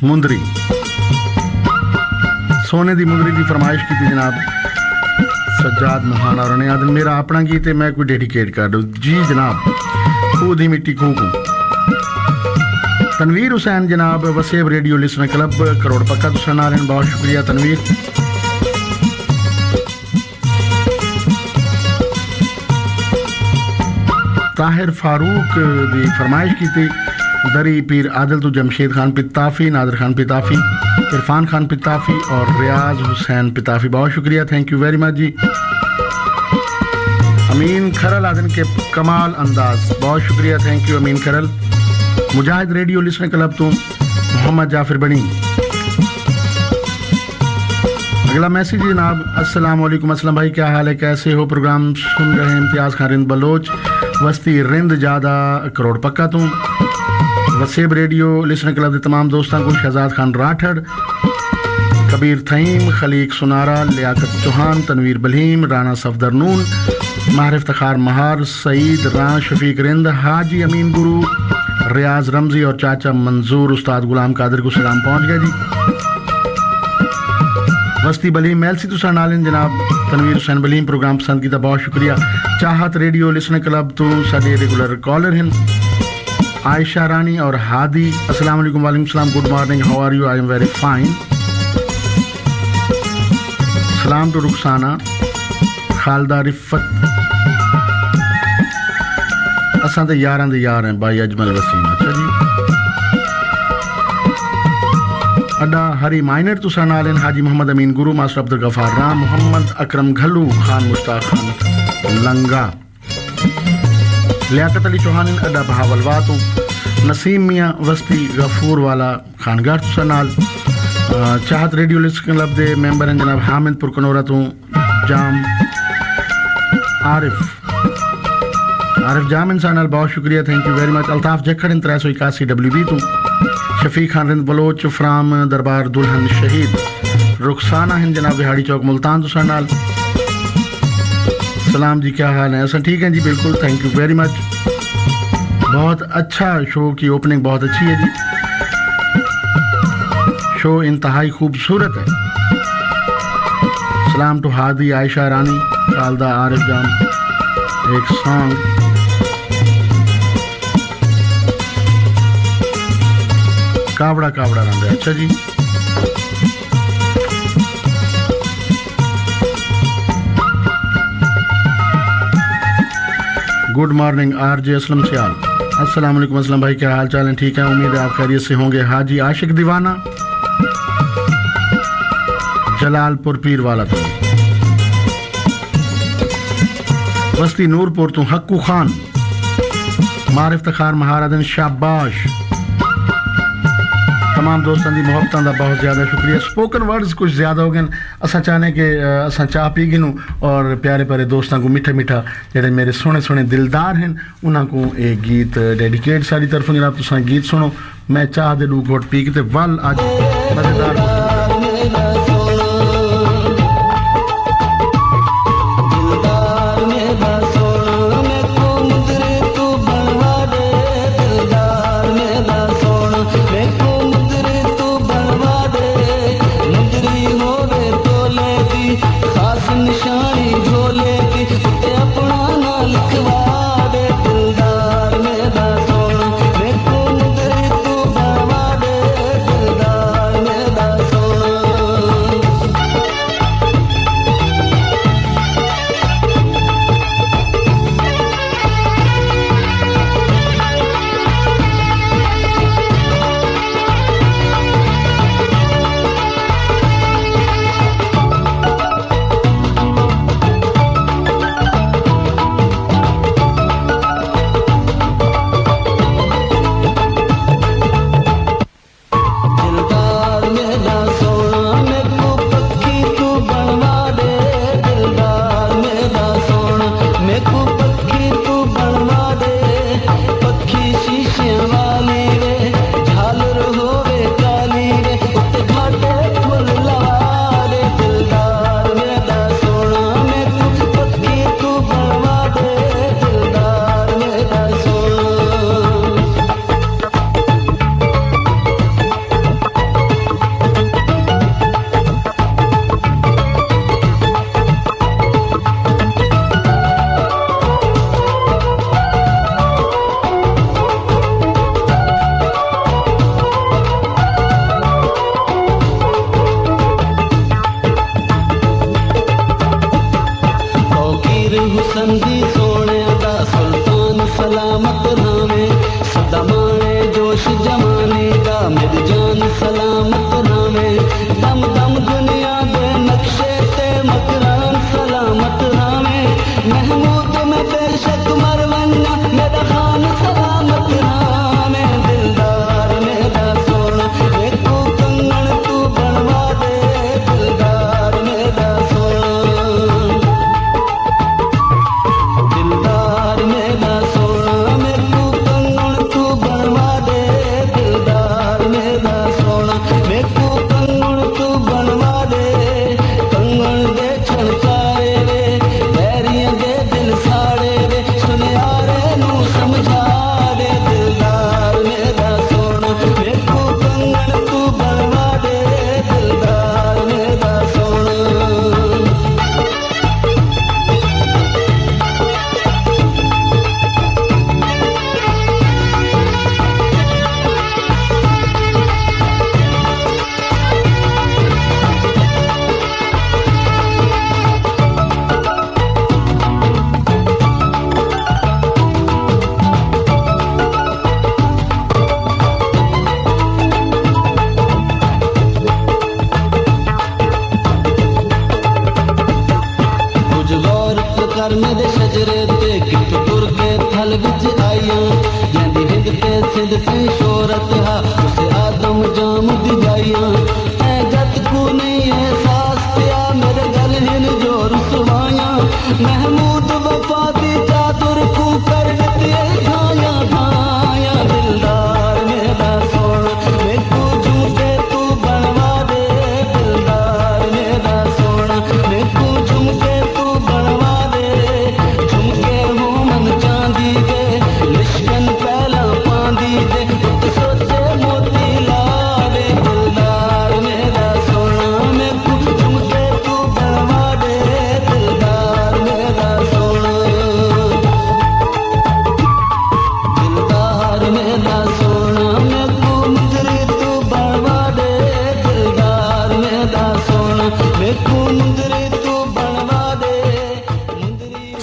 मुंदरी सोने दी मुंदरी की फरमाइश की थी जनाब सज्जाद महाना और ने आदन मेरा अपना गीत है मैं कोई डेडिकेट कर दूं जी जनाब खुद ही मिट्टी खूं तनवीर हुसैन जनाब Waseb radio listener club crore पक्का तो सुनालन बहुत शुक्रिया तनवीर ताहिर फारूक दी फरमाइश की थी दरी पीर आदिल तो जमशेद खान पिताफी नादर खान पिताफी इरफान खान पिताफी और रियाज हुसैन पिताफी बहुत शुक्रिया थैंक यू वेरी मच जी अमीन खरल आदन के कमाल अंदाज बहुत शुक्रिया thank you Amin Kharal Mujahid radio listener club तो मोहम्मद जाफिर बनी अगला मैसेज जनाब अस्सलाम वालेकुम असलम भाई क्या हाल है कैसे हो प्रोग्राम सुन रहे हैं इम्तियाज़ खान रिंद बलोच वस्ती रिंद ज़्यादा करोड़ पक्का तुम वसेब रेडियो लिसनर क्लब के तमाम दोस्तों को शहजाद खान राठड़ कबीर थईम खलीक सुनारा लियाकत चौहान तनवीर बलीम राना सफदर नून मारिफ तखार महार सईद रान शफीक रिंद हाजी अमीन गुरु रियाज रमजी और चाचा मंजूर उस्ताद गुलाम कादिर को सलाम पहुंच गया जी वस्ती बलीम मेलसी तो सरनालिन जनाब तनवीर हुसैन बलीम प्रोग्राम पसंद किया बहुत शुक्रिया चाहत रेडियो लिसनर क्लब तो साडे रेगुलर कॉलर हैं आयशा रानी और हादी अस्सलाम वालेकुम वालेकुम सलाम good morning how are you I am very fine सलाम टू रुखसाना खालदा रिफत असां ते यारां दे यार हैं भाई अजमल वसीम अच्छा जी अड्डा हरी माइनर तो सरनालन हाजी मोहम्मद अमीन गुरु मास्टर अब्दुल गफार राम मोहम्मद अकरम घल्लू खान मुश्ताक खान लंगा लियाकत अली चौहान अड्डा बहावलवा तो नसीम मियाँ वस्ती गफूर वाला खानगार तो सरनाल चाहत रेडियो लिस्ट क्लब दे मेंबर हैं जनाब हामिद पुरकनोरा तो जाम आरिफ जाम इंसान बहुत शुक्रिया thank you very much Altaf Jakhar 381 WB तो शफीक खान रिंद बलोच फ्राम दरबार दुल्हन शहीद रुखसाना हिंद जनाब बिहाड़ी चौक मुल्तान तो सरनाल सलाम जी क्या हाल है ऐसा ठीक है जी बिल्कुल थैंक यू वेरी मच बहुत अच्छा शो की ओपनिंग बहुत अच्छी है जी शो इंतहाई खूबसूरत है सलाम टू हादी आयशा रानी खालदा आरिफ जाम एक सॉन्ग कावड़ा कावड़ा रंग अच्छा जी गुड मॉर्निंग आरजे असलम सियाल अस्सलाम वालेकुम असलम भाई क्या हाल चाल है ठीक है उम्मीद है आप खैरियत से होंगे हाजी आशिक दीवाना जलालपुर पीर वाला तो बस्ती नूरपुर तो हक्कू खान मारिफ तखार महाराजन शाबाश तमाम दोस्तों की मोहब्बतों का बहुत ज़्यादा शुक्रिया स्पोकन वर्ड्स कुछ ज़्यादा हो गए असा चाहने कि असा चाह पी गिनूं और प्यारे प्यारे दोस्तों को मीठा मीठा जेडे मेरे सोने सोने दिलदार हैं उन्हां को एक गीत डेडिकेट सारी तरफ जनाब तुसां गीत सुनो मैं चाह दे दू घोट पी के वल अज मजेदार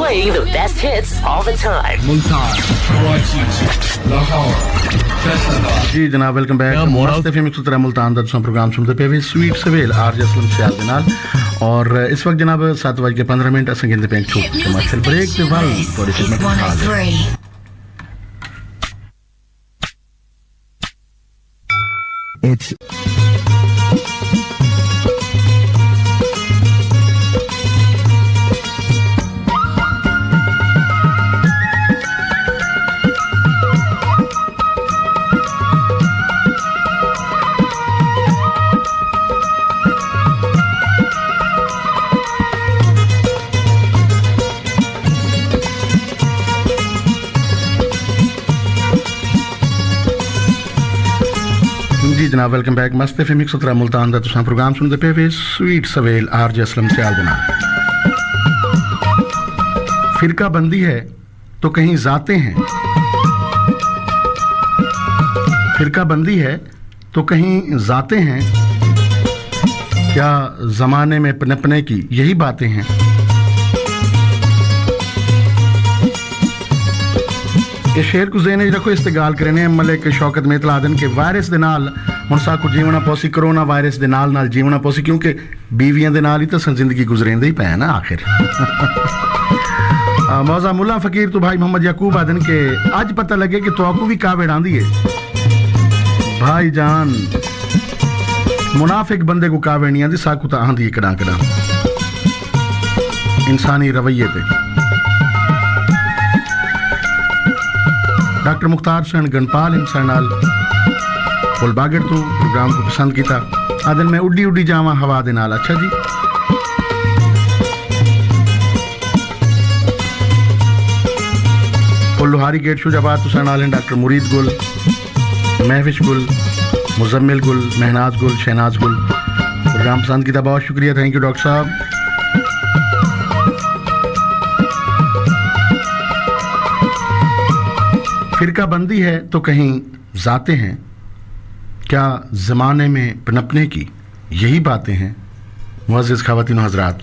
Playing the best hits all the time. Multan, Karachi, Lahore, Faisalabad. जी जनाब वेलकम बैक मस्त एफएम 113 मुल्तान दा तुम प्रोग्राम सुनते पे स्वीट सवेल आरजे असलम सियाल दे नाल और इस वक्त जनाब 7:15 असें गिनदे पे छोट कमर्शियल ब्रेक ते वाल थोड़ी सी मैं It's जनाब वेलकम बैक मस्त एफएम 117 मुल्तान दा तुसां प्रोग्राम सुनदे पे वे स्वीट सवेल आरजे असलम सियाल जनाब। फिरका बंदी है तो कहीं जाते हैं, फिरका बंदी है तो कहीं जाते हैं, क्या जमाने में पनपने की यही बातें हैं। ਇਹ ਸ਼ੇਰ ਕੁ ਜ਼ੇਨ ਵਿੱਚ ਰੱਖੋ, ਇਸ ਤੇ ਗੱਲ ਕਰਨੇ ਮਲਿਕ ਸ਼ੌਕਤ ਮੇਤਲਾ ਆਦਨ ਕੇ ਵਾਇਰਸ ਦੇ ਨਾਲ ਹੁਣ ਸਾਕੂ ਜੀਵਣਾ ਪੋਸੀ ਕਰੋਨਾ ਵਾਇਰਸ ਦੇ ਨਾਲ ਜੀਵਣਾ ਪੋਸੀ ਕਿਉਂਕਿ ਬੀਵੀਆਂ ਦੇ ਨਾਲ ਹੀ ਤਾਂ ਜ਼ਿੰਦਗੀ ਗੁਜ਼ਰੇਂਦੇ ਹੀ ਪਏ ਨਾ ਆਖਿਰ। मौजा मुल्ला फकीर तो भाई मोहम्मद याकूब आदन के आज पता लगे कि तोकू भी कावड़ आंदी है भाई जान, मुनाफिक बंदे को कावड़ नहीं आंदी, साकू तो आंदी है कड़ा कड़ा इंसानी रवैये पे। डॉक्टर मुख्तार हुसैन गणपाल इंसान नाल फुलबागड़ तो प्रोग्राम को पसंद किया आदन मैं उड्डी उड्डी जावा हवा दे नाल। अच्छा जी लोहारी गेट शुजाबाद तुसा नाल डॉक्टर मुरीद गुल, महविश गुल, मुजम्मिल गुल, महनाज गुल, शहनाज गुल प्रोग्राम पसंद किया, बहुत शुक्रिया, थैंक यू डॉक्टर साहब। फिरका बंदी है तो कहीं जाते हैं, क्या ज़माने में पनपने की यही बातें हैं। मुअज़्ज़िज़ ख़वातीन हज़रात,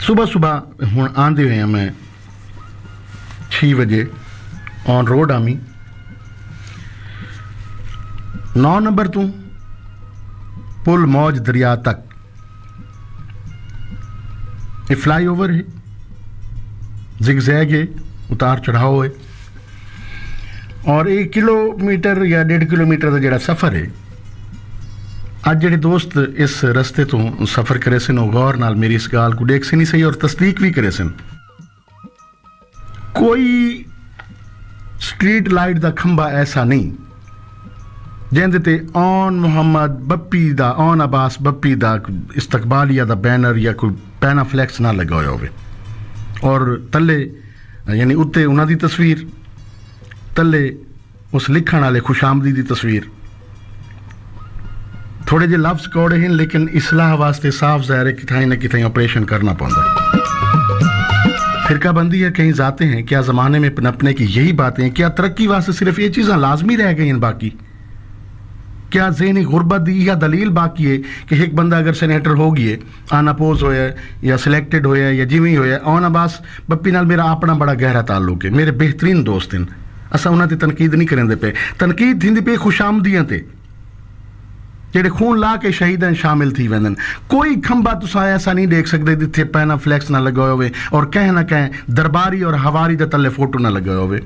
सुबह सुबह हुण आंदे हुए हैं मैं 6 बजे ऑन रोड आमी 9 नंबर तो पुल मौज दरिया तक ये फ्लाई ओवर है, जिगजैग है, उतार चढ़ाव है और 1 किलोमीटर या 1.5 किलोमीटर का जोड़ा सफ़र है। अज जेडे दोस्त इस रस्ते तो सफ़र करे सन गौर नाल मेरी इस गाल को देख से नहीं सही और तस्दीक भी करे सन। कोई स्ट्रीट लाइट दा खंबा ऐसा नहीं जिंदे ते ऑन मुहम्मद बप्पी दा ऑन अब्बास बप्पी दा इस्तकबालिया दा बैनर या कोई पैनाफ्लैक्स ना लगा होया होवे और तले यानी उत्ते उन्हां दी तस्वीर, तले उस लिखण वाले खुशामदी दी तस्वीर। थोड़े जे लफ्ज़ कौड़े हैं लेकिन इसलाह वास्ते साफ ज़ाहिर है कि किथाई ना किथाई ऑपरेशन करना पौंदा है। फिरका बंदी है कहीं जाते हैं, क्या ज़माने में पनपने की यही बातें हैं, क्या तरक्की वास्ते सिर्फ ये चीज़ां लाजमी रह गई हैं, बाकी क्या ज़हनी गुरबत दी या दलील बाकी है कि एक बंदा अगर सेनेटर हो गई है, अनअपोज होया या सिलेक्टेड होया या जिवें होया। ऑन अब्बास बप्पी नाल मेरा अपना बड़ा गहरा ताल्लुक है, मेरे बेहतरीन दोस्त हैं, असां उन्हां ते तनकीद नहीं करेंदे पे, तनकीद थींदी पे खुशामदियां ते जेडे खून ला के शहीदां शामिल थी वेंदन। कोई खंबा तुसा ऐसा नहीं देख सकते जिथे पैनाफ्लैक्स ना लगा होवे और कह ना कह दरबारी और हवारी दे तले फोटो ना लगा होवे।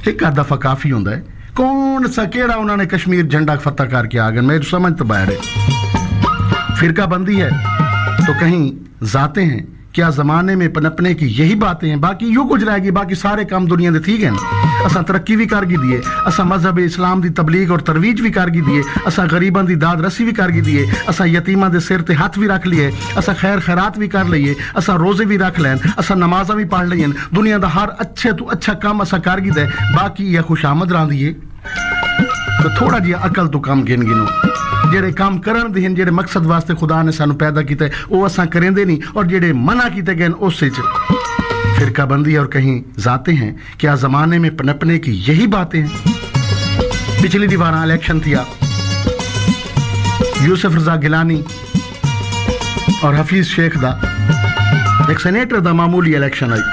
एक आध दफा काफी होंदा है, कौन सा केड़ा उन्होंने कश्मीर झंडा फतह करके आ गए, मेरी समझ तो बाहर है। फिरका बंदी है तो कहीं जाते हैं, क्या ज़माने में पनपने की यही बातें हैं, बाकी यूँ कुछ रहेगी, बाकी सारे काम दुनिया दे ठीक हैं। असां तरक्की भी करगी दिए, असां मजहब इस्लाम दी तबलीग और तरवीज भी करगी दिए, असां गरीबां दी दाद रसी भी करगी दिए, असां यतीमां दे सिर ते हाथ भी रख लिए, असां खैर खैरात भी कर लिए, असां रोजे भी रख लैन, असां नमाज़ां भी पढ़ लियन, दुनिया दा हर अच्छे तो अच्छा काम असां करगी दे, बाकी यह खुशामद रांदी है। तो थोड़ा जिहा अकल तो कम गिन गिनो, जेडे काम करन दे जेडे मकसद वास्ते खुदा ने सानू पैदा कीता वो असां करेंदे नहीं और जेडे मना कीते गए उस फिरका बंदी और कहीं जाते हैं, क्या ज़माने में पनपने की यही बातें हैं। पिछली दीवाना इलेक्शन थिया, यूसुफ रजा गिलानी और हफीज शेख दा एक सेनेटर दा मामूली इलेक्शन आई।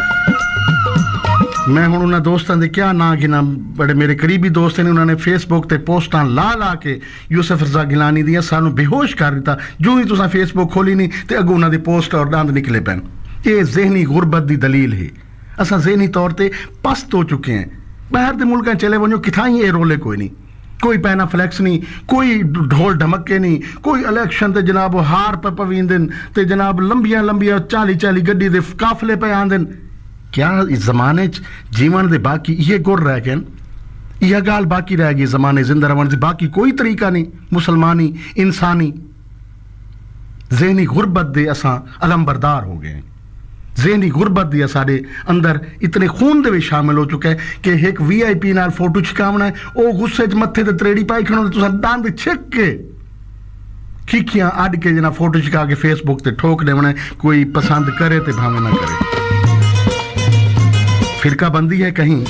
मैं हूँ उन्होंने दोस्तों के क्या ना गिना, बड़े मेरे करीबी दोस्त ने उन्होंने फेसबुक ते पोस्टां ला ला के यूसुफ रजा गिलानी दियां सानू बेहोश कर दिता। जो ही तुसा फेसबुक खोली नहीं तो अगों उन्होंने पोस्ट और दंद निकले पैन। ये जहनी गुरबत की दलील है, असां जहनी तौर पर पस्त हो चुके हैं। बाहर के मुल्क चले वनो किथाई ये रोले कोई नहीं, कोई पैनाफ्लैक्स नहीं, कोई ढोल ढमके नहीं, कोई इलेक्शन ते जनाब हार पे पवींदन ते जनाब लंबियां लंबियां 40 गड्डी दे काफले पे आंदन। क्या इस ज़माने जीवन दे बाकी ये गुर रह गए, यह गाल बाकी रह गई ज़माने जिंदा रहने से, बाकी कोई तरीका नहीं मुसलमानी इंसानी। जहनी गुरबत दे असां अलम बरदार हो गए। ज़हनी गुरबत दिया सारे अंदर इतने खून दे विच शामिल हो चुका है कि एक वीआईपी नाल फोटो छिकावना है ओ गुस्से च मत्थे ते त्रेड़ी पाई खड़ो तुसा दंद छिक के खिखियां अड के जना फोटो छिका के फेसबुक ते ठोक देवना है, कोई पसंद करे ते भावे ना करे। फिरका बंदी है कहीं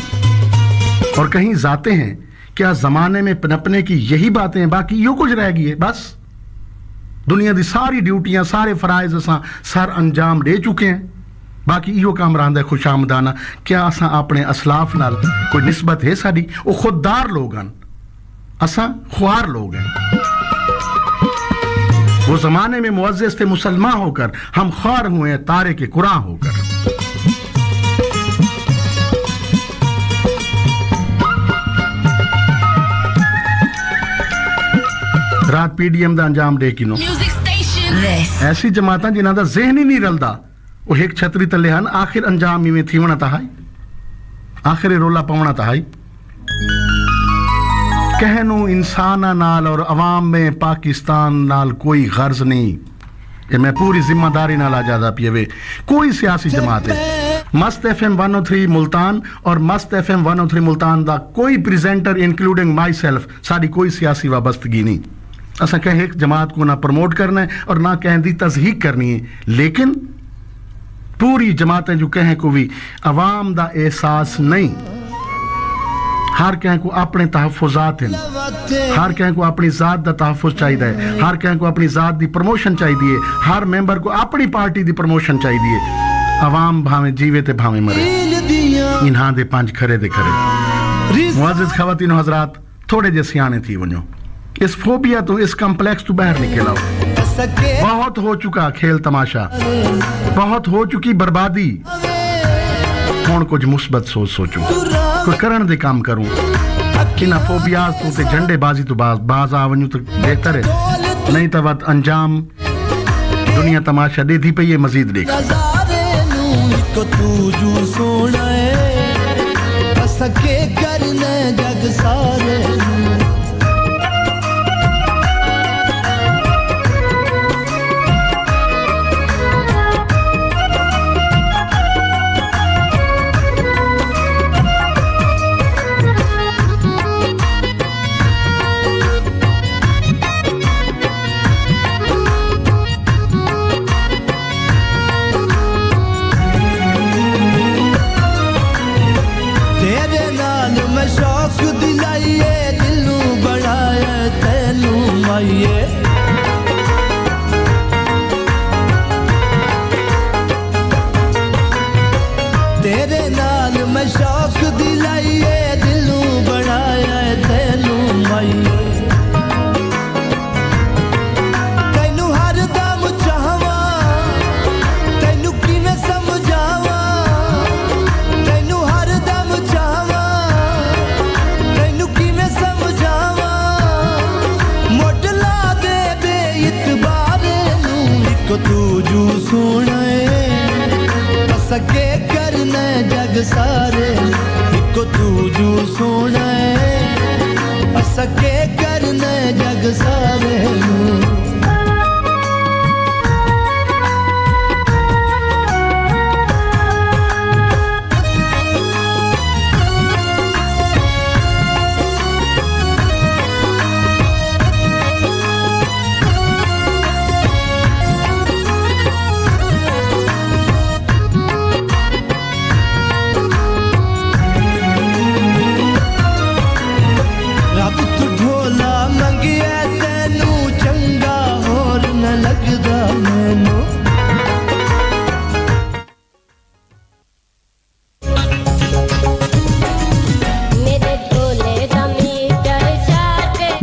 और कहीं जाते हैं। क्या जमाने में पनपने की यही बातें हैं, बाकी यो कुछ रह गई है? बस दुनिया दी सारी ड्यूटियां सारे फराइज असां सर अंजाम दे चुके हैं, बाकी इहो काम रहा है खुशामदाना। क्या असां अपने असलाफ नाल कोई निस्बत है साडी? वो खुददार लोग हैं, असां ख्वार लोग हैं। वो जमाने में मुअज़्ज़िज़ थे मुसलमान होकर, हम ख्वार हुए हैं तारे के कुरान होकर। रात पीडीएम दा अंजाम दे किनो ऐसी जमात जिन्हां दा ज़हन ही नहीं रलदा, वो एक छतरी तले हन, आखिर अंजाम इवें थीवना ताहाई, आखिर रोला पवना ताहाई। कहनू इंसाना नाल और अवाम में पाकिस्तान नाल कोई गर्ज नहीं, ये मैं पूरी जिम्मेदारी नाल आजादा पियवे। कोई सियासी जमात है मस्त FM 103 मुल्तान और मस्त FM 103 मुल्तान दा कोई presenter including my self sari कोई सियासी वाबस्तगी नहीं। असा कहे एक जमात को ना प्रमोट करना है और ना कहें दी तज़हीक करनी है, लेकिन पूरी जमातें जो कहें को भी अवाम दा एहसास नहीं। हर कहें को अपने तहफ़्फ़ुज़ात हैं, हर कहें को अपनी ज़ात दा तहफ़्फ़ुज़ चाहिए है, हर कहें को अपनी ज़ात दी प्रमोशन चाहिए, हर मेंबर को अपनी पार्टी दी प्रमोशन चाहिए। अवाम भावें जीवे ते भावें मरे, इन्हां दे पंज खरे दे खरे। मुअज़्ज़िज़ ख़वातीन हज़रात, थोड़े जे सियाने थी वञो, इस फोबिया तो इस कॉम्प्लेक्स तो बाहर निकल आओ। बहुत हो चुका खेल तमाशा, बहुत हो चुकी बर्बादी। कौन कुछ मुस्बत सोचूं, कोई करण दे काम करूं, इना फोबियाज तो ते झंडे बाजी तो बाज आ वञूं तो बेहतर है, नहीं तो वत अंजाम दुनिया तमाशा दे दी पई है मजीद देख। को तू जो सोना है सके करने जग सारे। तेरे नाल मैं शौक दिलाइए दिलू बनाया तेनू माइए। तैनू हर दम चाहवा तैनू किवें समझावा, तैनू हर दम चाहवा तैनू किवें समझावा। मोडला दे बेइतबारे नू इक तू जू सोना सके करना जग सारे। इको तू जो सोना है सके करना जग सारे।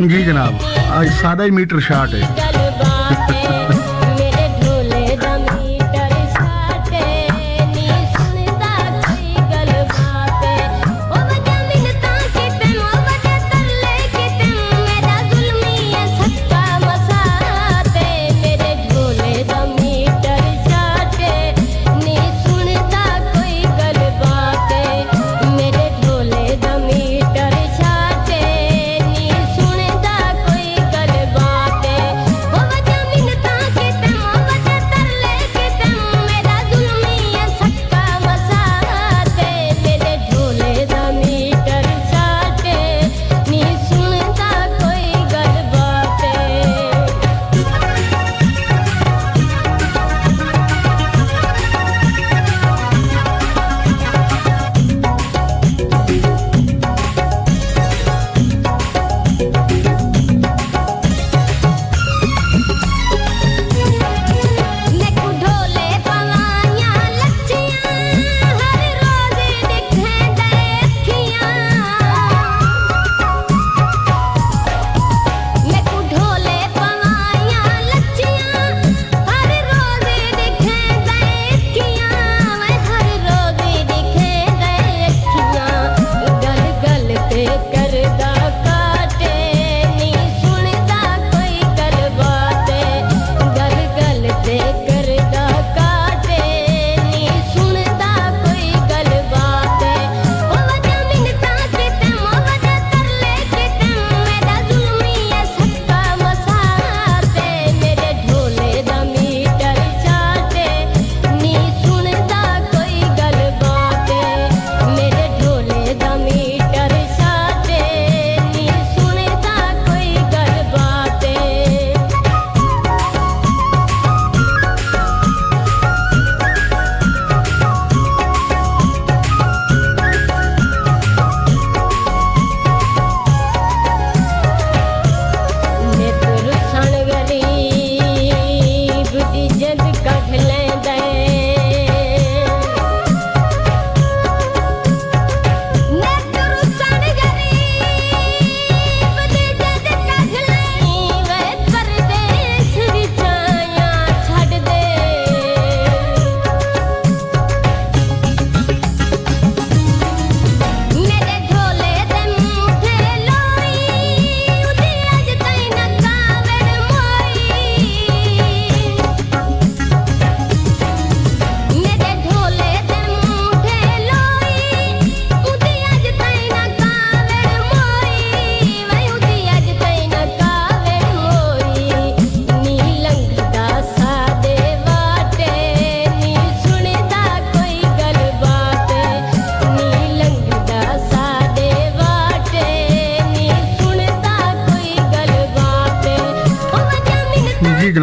जी जनाब, आज सादा ही मीटर शार्ट है। सुनता कोई गल बात,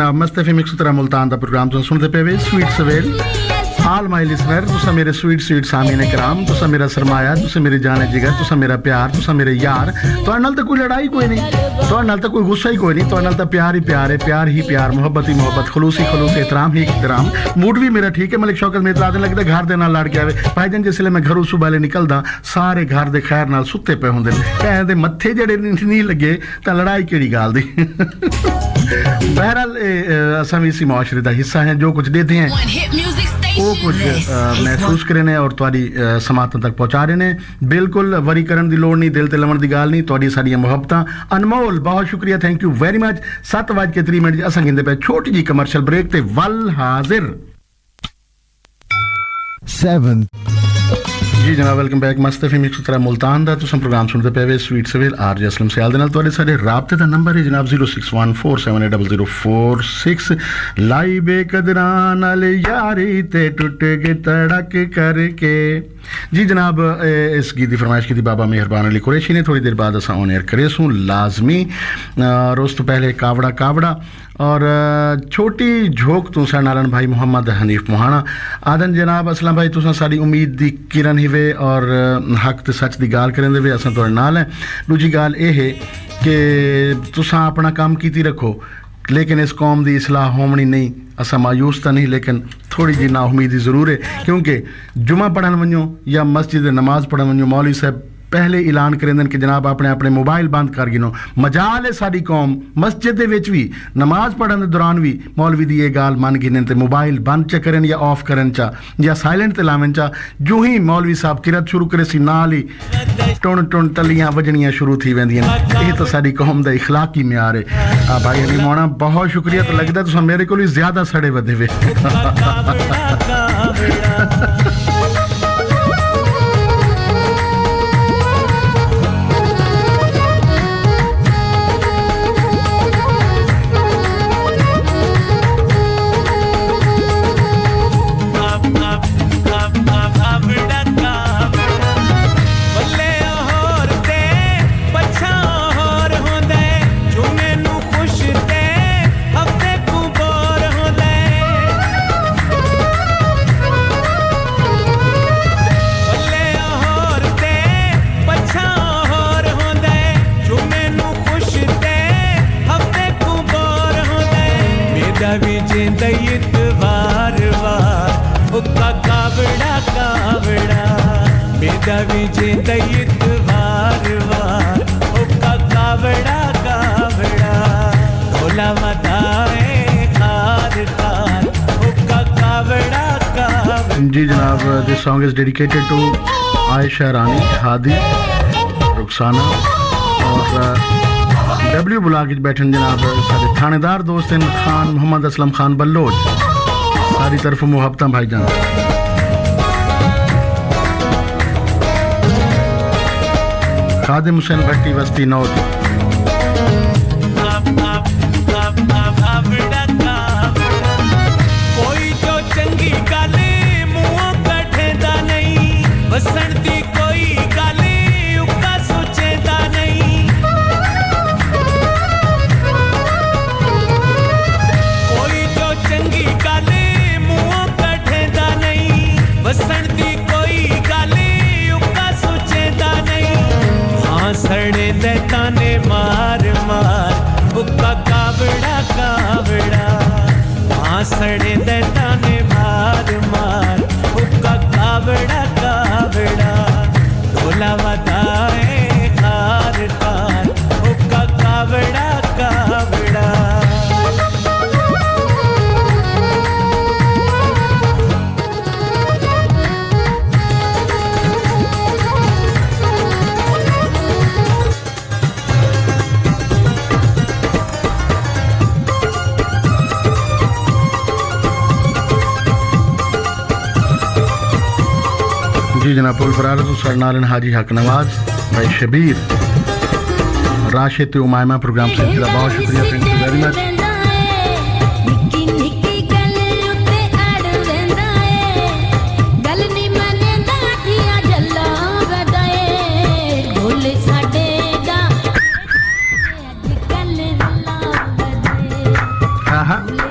जनाब मस्त एफएम 113 मुल्तान दा प्रोग्राम तुम सुनते पे वे स्वीट सवेल ऑल माय लिसनर तुसा मेरे स्वीट स्वीट सामीन कराम तुसा मेरा सरमाया तुसा मेरी जाने जिगर तुसा मेरा प्यार तुसा मेरे यार तुहाडे नाल तो कोई लड़ाई कोई नहीं तुहाडे नाल तो कोई गुस्सा ही कोई नहीं तुहाडे नाल तो प्यार ही प्यार है प्यार ही प्यार मोहब्बत ही मोहब्बत खलूस ही खलूस एहतराम ही एहतराम मूड भी मेरा ठीक है मलिक शौकत मेरे लादे लगदा घर दे नाल लड़ के आवे भाईजान जिसले मैं घरों सुबह निकलदा सारे घर दे खैर नाल सुत्ते पे हुंदे कहंदे मत्थे जेड़े नहीं लगे तां लड़ाई केड़ी गाल दी बहरहाल असां भी इसी मुआशरे दा हिस्सा हैं जो कुछ देते हैं वो कुछ महसूस करे ने और तुहाडी समातन तक पहुंचा रहे ने बिल्कुल वरी करन दी लोड़ नहीं दिल ते लवण दी गाल नहीं तुहाडी साडियां मुहब्बतां अनमोल बहुत शुक्रिया थैंक यू वेरी मच 7:30 असां गिंदे पे छोटी जी कमर्शियल ब्रेक ते वल हाजिर 7 जी जनाब वेलकम बैक मस्त एफएम 113 मुल्तान दा तुम प्रोग्राम सुनते पे वे स्वीट सवेल आरजे असलम सियाल दे नाल तुहाडे सारे राबते दा नंबर है जनाब 0614780046 लाई बेकदरां नाल यारी ते टुट के तड़क करके जी जनाब इस गीत की फरमाइश की थी बाबा मेहरबान अली कुरैशी ने थोड़ी देर बाद असा ऑन एयर करे सूं लाजमी और उस तो पहले कावड़ा कावड़ा और छोटी झोंक तू सा नारायण भाई मोहम्मद हनीफ मोहाना आदन जनाब असलम भाई तुसा सारी उम्मीद दी किरण ही वे और हक ते सच दी गाल करेंदे वे असां तुहाडे नाल है दूजी गाल ए है कि तुसा अपना काम कीती रखो लेकिन इस कौम दी इस्लाह होमनी नहीं असा मायूस तो नहीं लेकिन थोड़ी जी नाउमीदी ज़रूर है क्योंकि जुमा पढ़न वञो या मस्जिद नमाज पढ़न वञो मौलवी साहब पहले ऐलान करेंदन कि जनाब अपने अपने मोबाइल बंद कर गिनो मजाल है साडी कौम मस्जिद दे विच भी नमाज पढ़न दे दौरान भी मौलवी दी ये गाल मन गिनन ते मोबाइल बंद च करन या ऑफ करन चा या साइलेंट ते लावन चा जो ही मौलवी साहब किरत शुरू करे सी नाल ही टुन टुन तलियां वजनियां शुरू थी वेंदियां ये तो साडी कौम दा इखलाकी म्यार है भाई अली मोना बहुत शुक्रिया तो लगदा तुसा मेरे कोल ज्यादा सड़े वधे वे जी जनाब this song is dedicated to Ayesha Rani Hadi Rukhsana और डब्ल्यू ब्लॉक बैठन जनाब सारे थानेदार दोस्त खान मोहम्मद असलम खान बल्लोच सारी तरफ मुहब्बतां भाईजान खादिम हुसैन भट्टी बस्ती नौत सड़े दे ताने मार मार हुक्का कावड़ा कावड़ा ढोला वदाए खार खार हुक्का कावड़ा कावड़ा जी जनाब पुल फरार सरनालन हाजी हक नवाज भाई शबीर राशिद उमायमा प्रोग्राम से बहुत शुक्रिया थैंक यू वेरी मच हाँ हाँ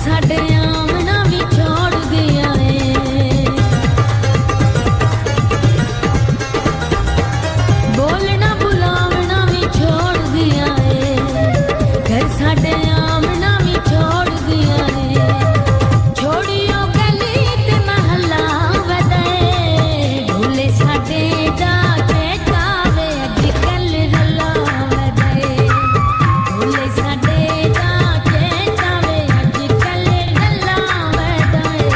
साडे आमना भी छोड़ दिया है बोलना बुलावना भी छोड़ दिया है घर साडे आमना भी छोड़ दिया है छोड़ियो गली ते महला वदाए ढोले साडे दा चेतावे अजकल रला वदाए ढोले साडे दा चेतावे अजकल रला वदाए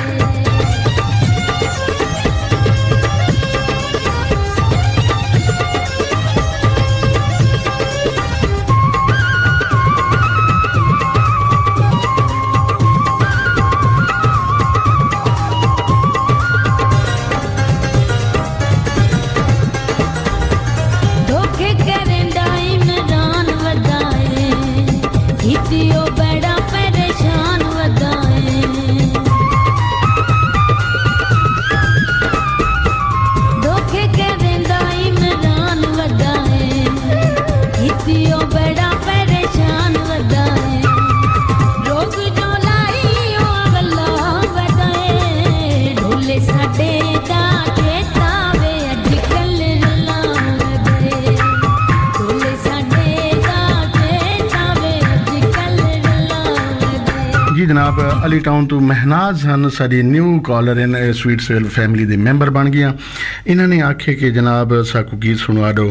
धोखे करेंदा इमरान वदाए हितियो बड़ा परेशान वदाए धोखे करेंदा इमरान वदाए हितियो बड़ा परेशान वदाए रोग जो लाई ओ अगला वदाए ढोले साडे दा चेतावे अजकल रला वदाए ढोले साडे दा चेतावे अजकल रला वदाए जी जनाब अली टाउन तो महनाज हन साडी new collar in sweet cell family they member बन गया इन्होंने आखे कि जनाब साकू गीत सुनवा दो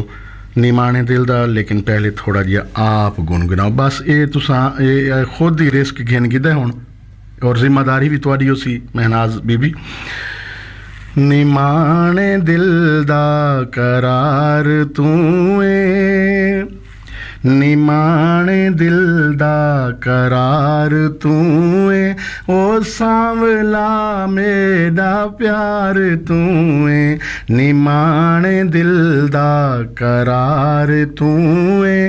निमाने दिल दा लेकिन पहले थोड़ा जिहा आप गुनगुनाओ बस ये तुसां ये खुद ही रिस्क घेन गिदा हुण और जिम्मेदारी भी तुहाडी उसी महनाज बीबी निमाने दिल दा करार तू ए निमाने दिल दा करार तू ए ओ सांवला मेरा प्यार तू ए निमाने दिल दा करार तू ए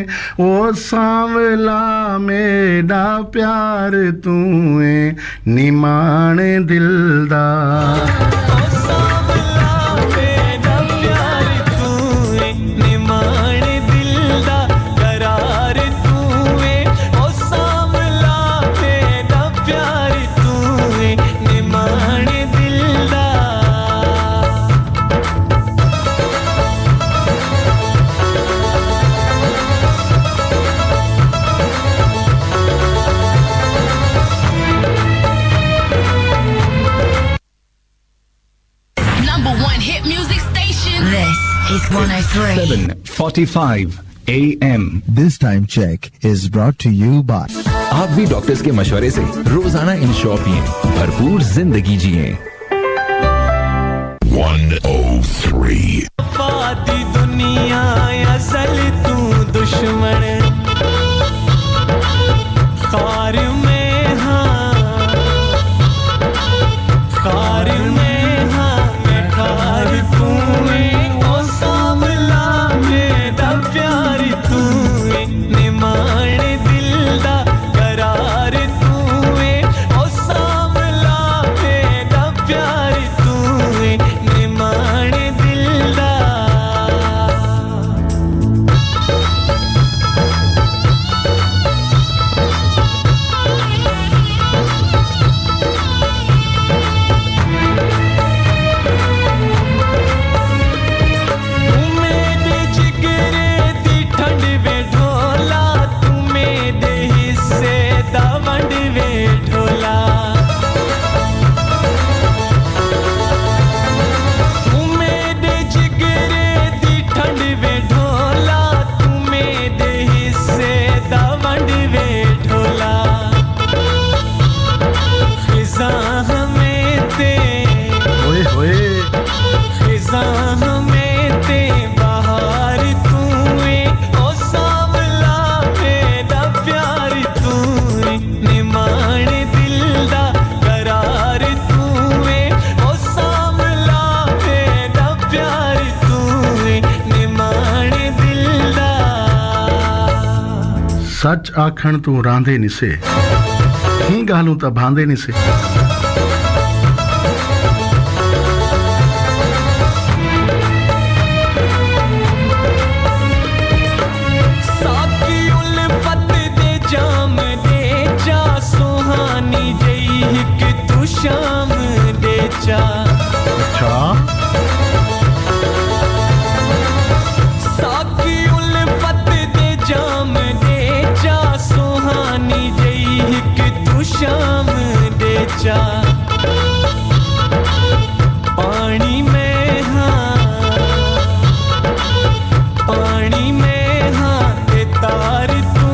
ओ सांवला मेरा प्यार तू ए निमाने दिल दा Number one hit music station. This is 103. 7:45 a.m. This time check is brought to you by आप भी डॉक्टर्स के मशवरे से रोजाना इंश्योर पिएं, भरपूर जिंदगी जिएं। 103 फादी दुनिया असल तू दुश्मन खार में हाँ खार में हाँ मैं खार तू ओ सामला मेरा प्यार तू निमान दिल दा करार तू ओ सामला मेरा प्यार तू निमान दिल दा सच आखण तू रांधे निसे ही गालू ता भांदे निसे साकी उल्फत दे जाम दे जा सुहानी जे शाम दे चा पानी में हाँ ते तार तू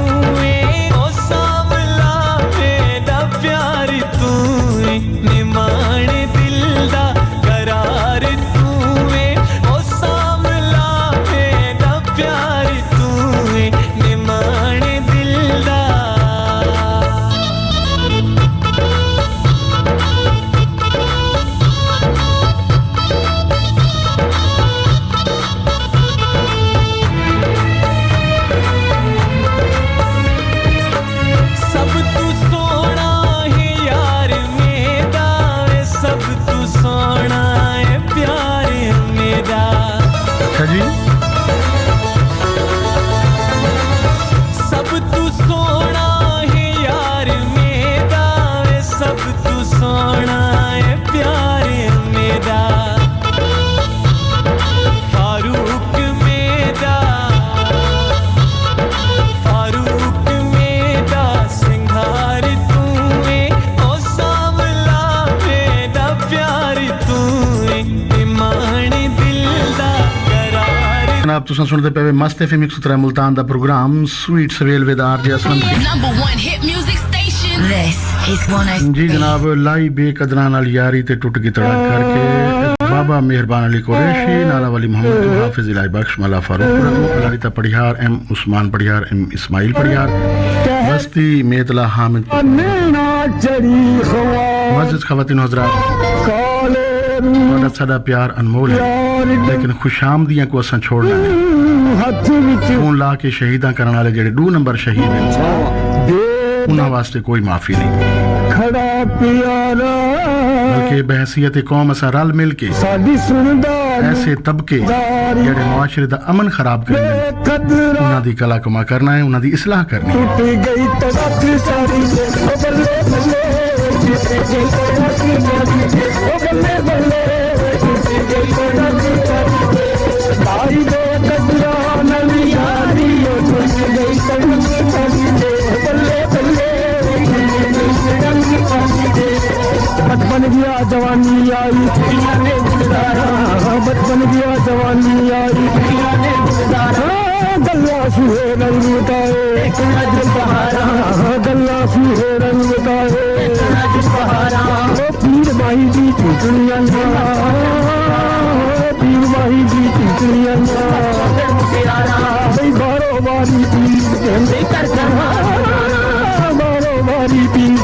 ओ सांवला मेरा प्यार तू निमाण दिल दा करार तू ओ सांवला मेरा प्यार तू निमाण दिल दा सब तू सोना है यार मेरा वे सब तू सोना है प्यार मेरा अच्छा जी सब तू सोना है यार मेरा वे सब तू सोना है प्यार मेरा फारूक मेरा सिंगार तू ओ सांवला मेरा प्यार तू निमाण दिल दा करार जनाब तुसां सुनदे पे मस्त एफएम 103 मुल्तान दा प्रोग्राम स्वीट सवेल with RJ Aslam Number one hit music station. This is 103. जी जनाब लाई बेकदरा नाल यारी ते टुट की तड़क करके बाबा मेहरबान अली कुरैशी नाला वाली मोहम्मद हाफिज इलाही बख्श मला फारूक ललिता पढ़ियार एम उस्मान पढ़ियार एम इस्माइल पढ़ियार बस्ती मेतला हामिद मस्जिद खवातीन हजरात साडा प्यार अनमोल है लेकिन खुशामदियां को असां छोड़ना नहीं खून ला के शहीदा करने वाले जेडे 2 नंबर शहीद हैं उन्हां वास्ते कोई माफी नहीं बल्कि बहसीयत कौम असां रल मिल के ऐसे तबके जेडे मुआशरे दा अमन खराब करने उन्हां दी कला कमा करना है उन्हां दी इस्लाह करनी है बचपन गया जवानी आई बचपन गया जवानी आई गल्ला सूहे रंग बताए गल्ला सूहे रंग बताए पीर माही दी चुटनियां पीर माही दी चुटनियां बारो बारी पीर बारो बारी पीर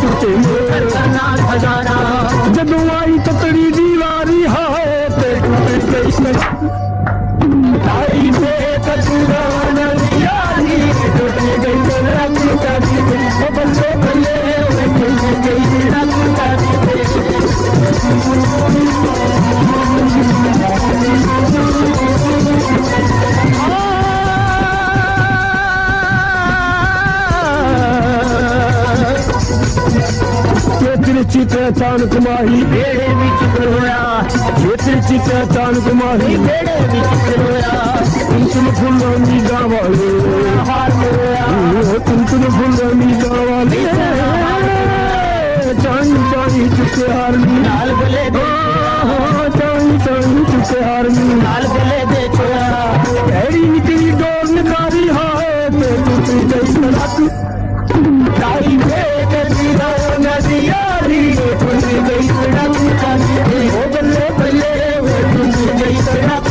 जदों आई ततड़ी दी वारी हाय ते टूट गई आई पे कचरा यारी टूट गई रंग का दी बल्ले बल्ले टूट गई रंग का दी चित पहचान कुमाही बेड़े विच करोया चित पहचान कुमाही बेड़े विच करोया तुम फुल्लों दी गावाले हार मोया तुम फुल्लों दी गावाले चांद चांद चुके हारनी लाल गले दे चांद चांद चुके हारनी लाल गले दे छोया एड़ी निकली डोर निकारी हाय ते टूट गई सड़क ताई पे कदीरा नदी यारी टूट गई सड़क ओ बल्ले बल्ले टूट गई सड़क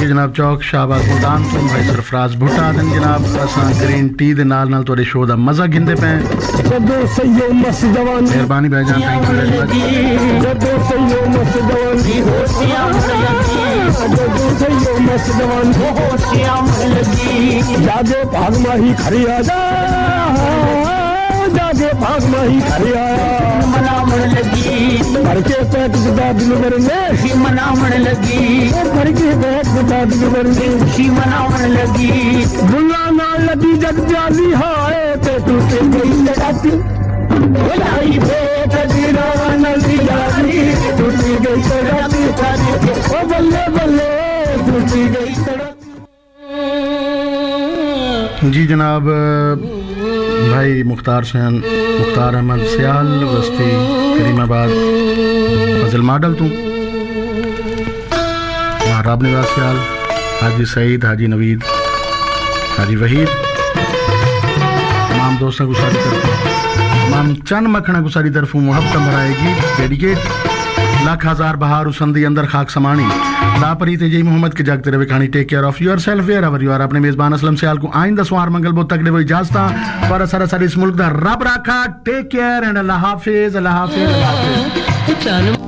ये जनाब चौक शाहबाज मुल्तान तो भाई सरफराज भुट्टा दिन जनाब असां ग्रीन टी दे नाल नाल तोड़े शो दा मजा गिंदे पे मेहरबानी भाईजान थैंक यू वेरी मच जागे भाग माही खरी आजा जागे भाग माही खरी आया मनावण लगी भर के पेट गुदा दिल भरने शी मनावण लगी भर के पेट गुदा दिल भरने शी मनावण लगी बुला ना लगी जग जाली हाय ते टूट गई लड़ाती बुलाई पेट गिरा नदी जाली टूट गई लड़ाती ओ बल्ले बल्ले टूट गई सड़क जी जनाब भाई मुख्तार अहमद सियाल बस्ती करीमाबाद फजल मॉडल तू महाराब निवास सियाल हाजी सईद हाजी नवीद हाजी वहीद तमाम दोस्तों को सारी तरफ तमाम चंद मखना को सारी तरफ मुहब्बत भराएगी डेडिकेट लाख हजार बहार उसंदी अंदर खाक समानी लापरी तेजी मोहम्मद के जागते रहे कहानी take care of yourself wherever you are अपने मेजबान असलम सियाल को आइंदा सोमवार मंगल बुध तक वो इजाजत पर सर इस मुल्क दा रब रखा टेक केयर एंड अल्लाह हाफिज अल्लाह हाफिज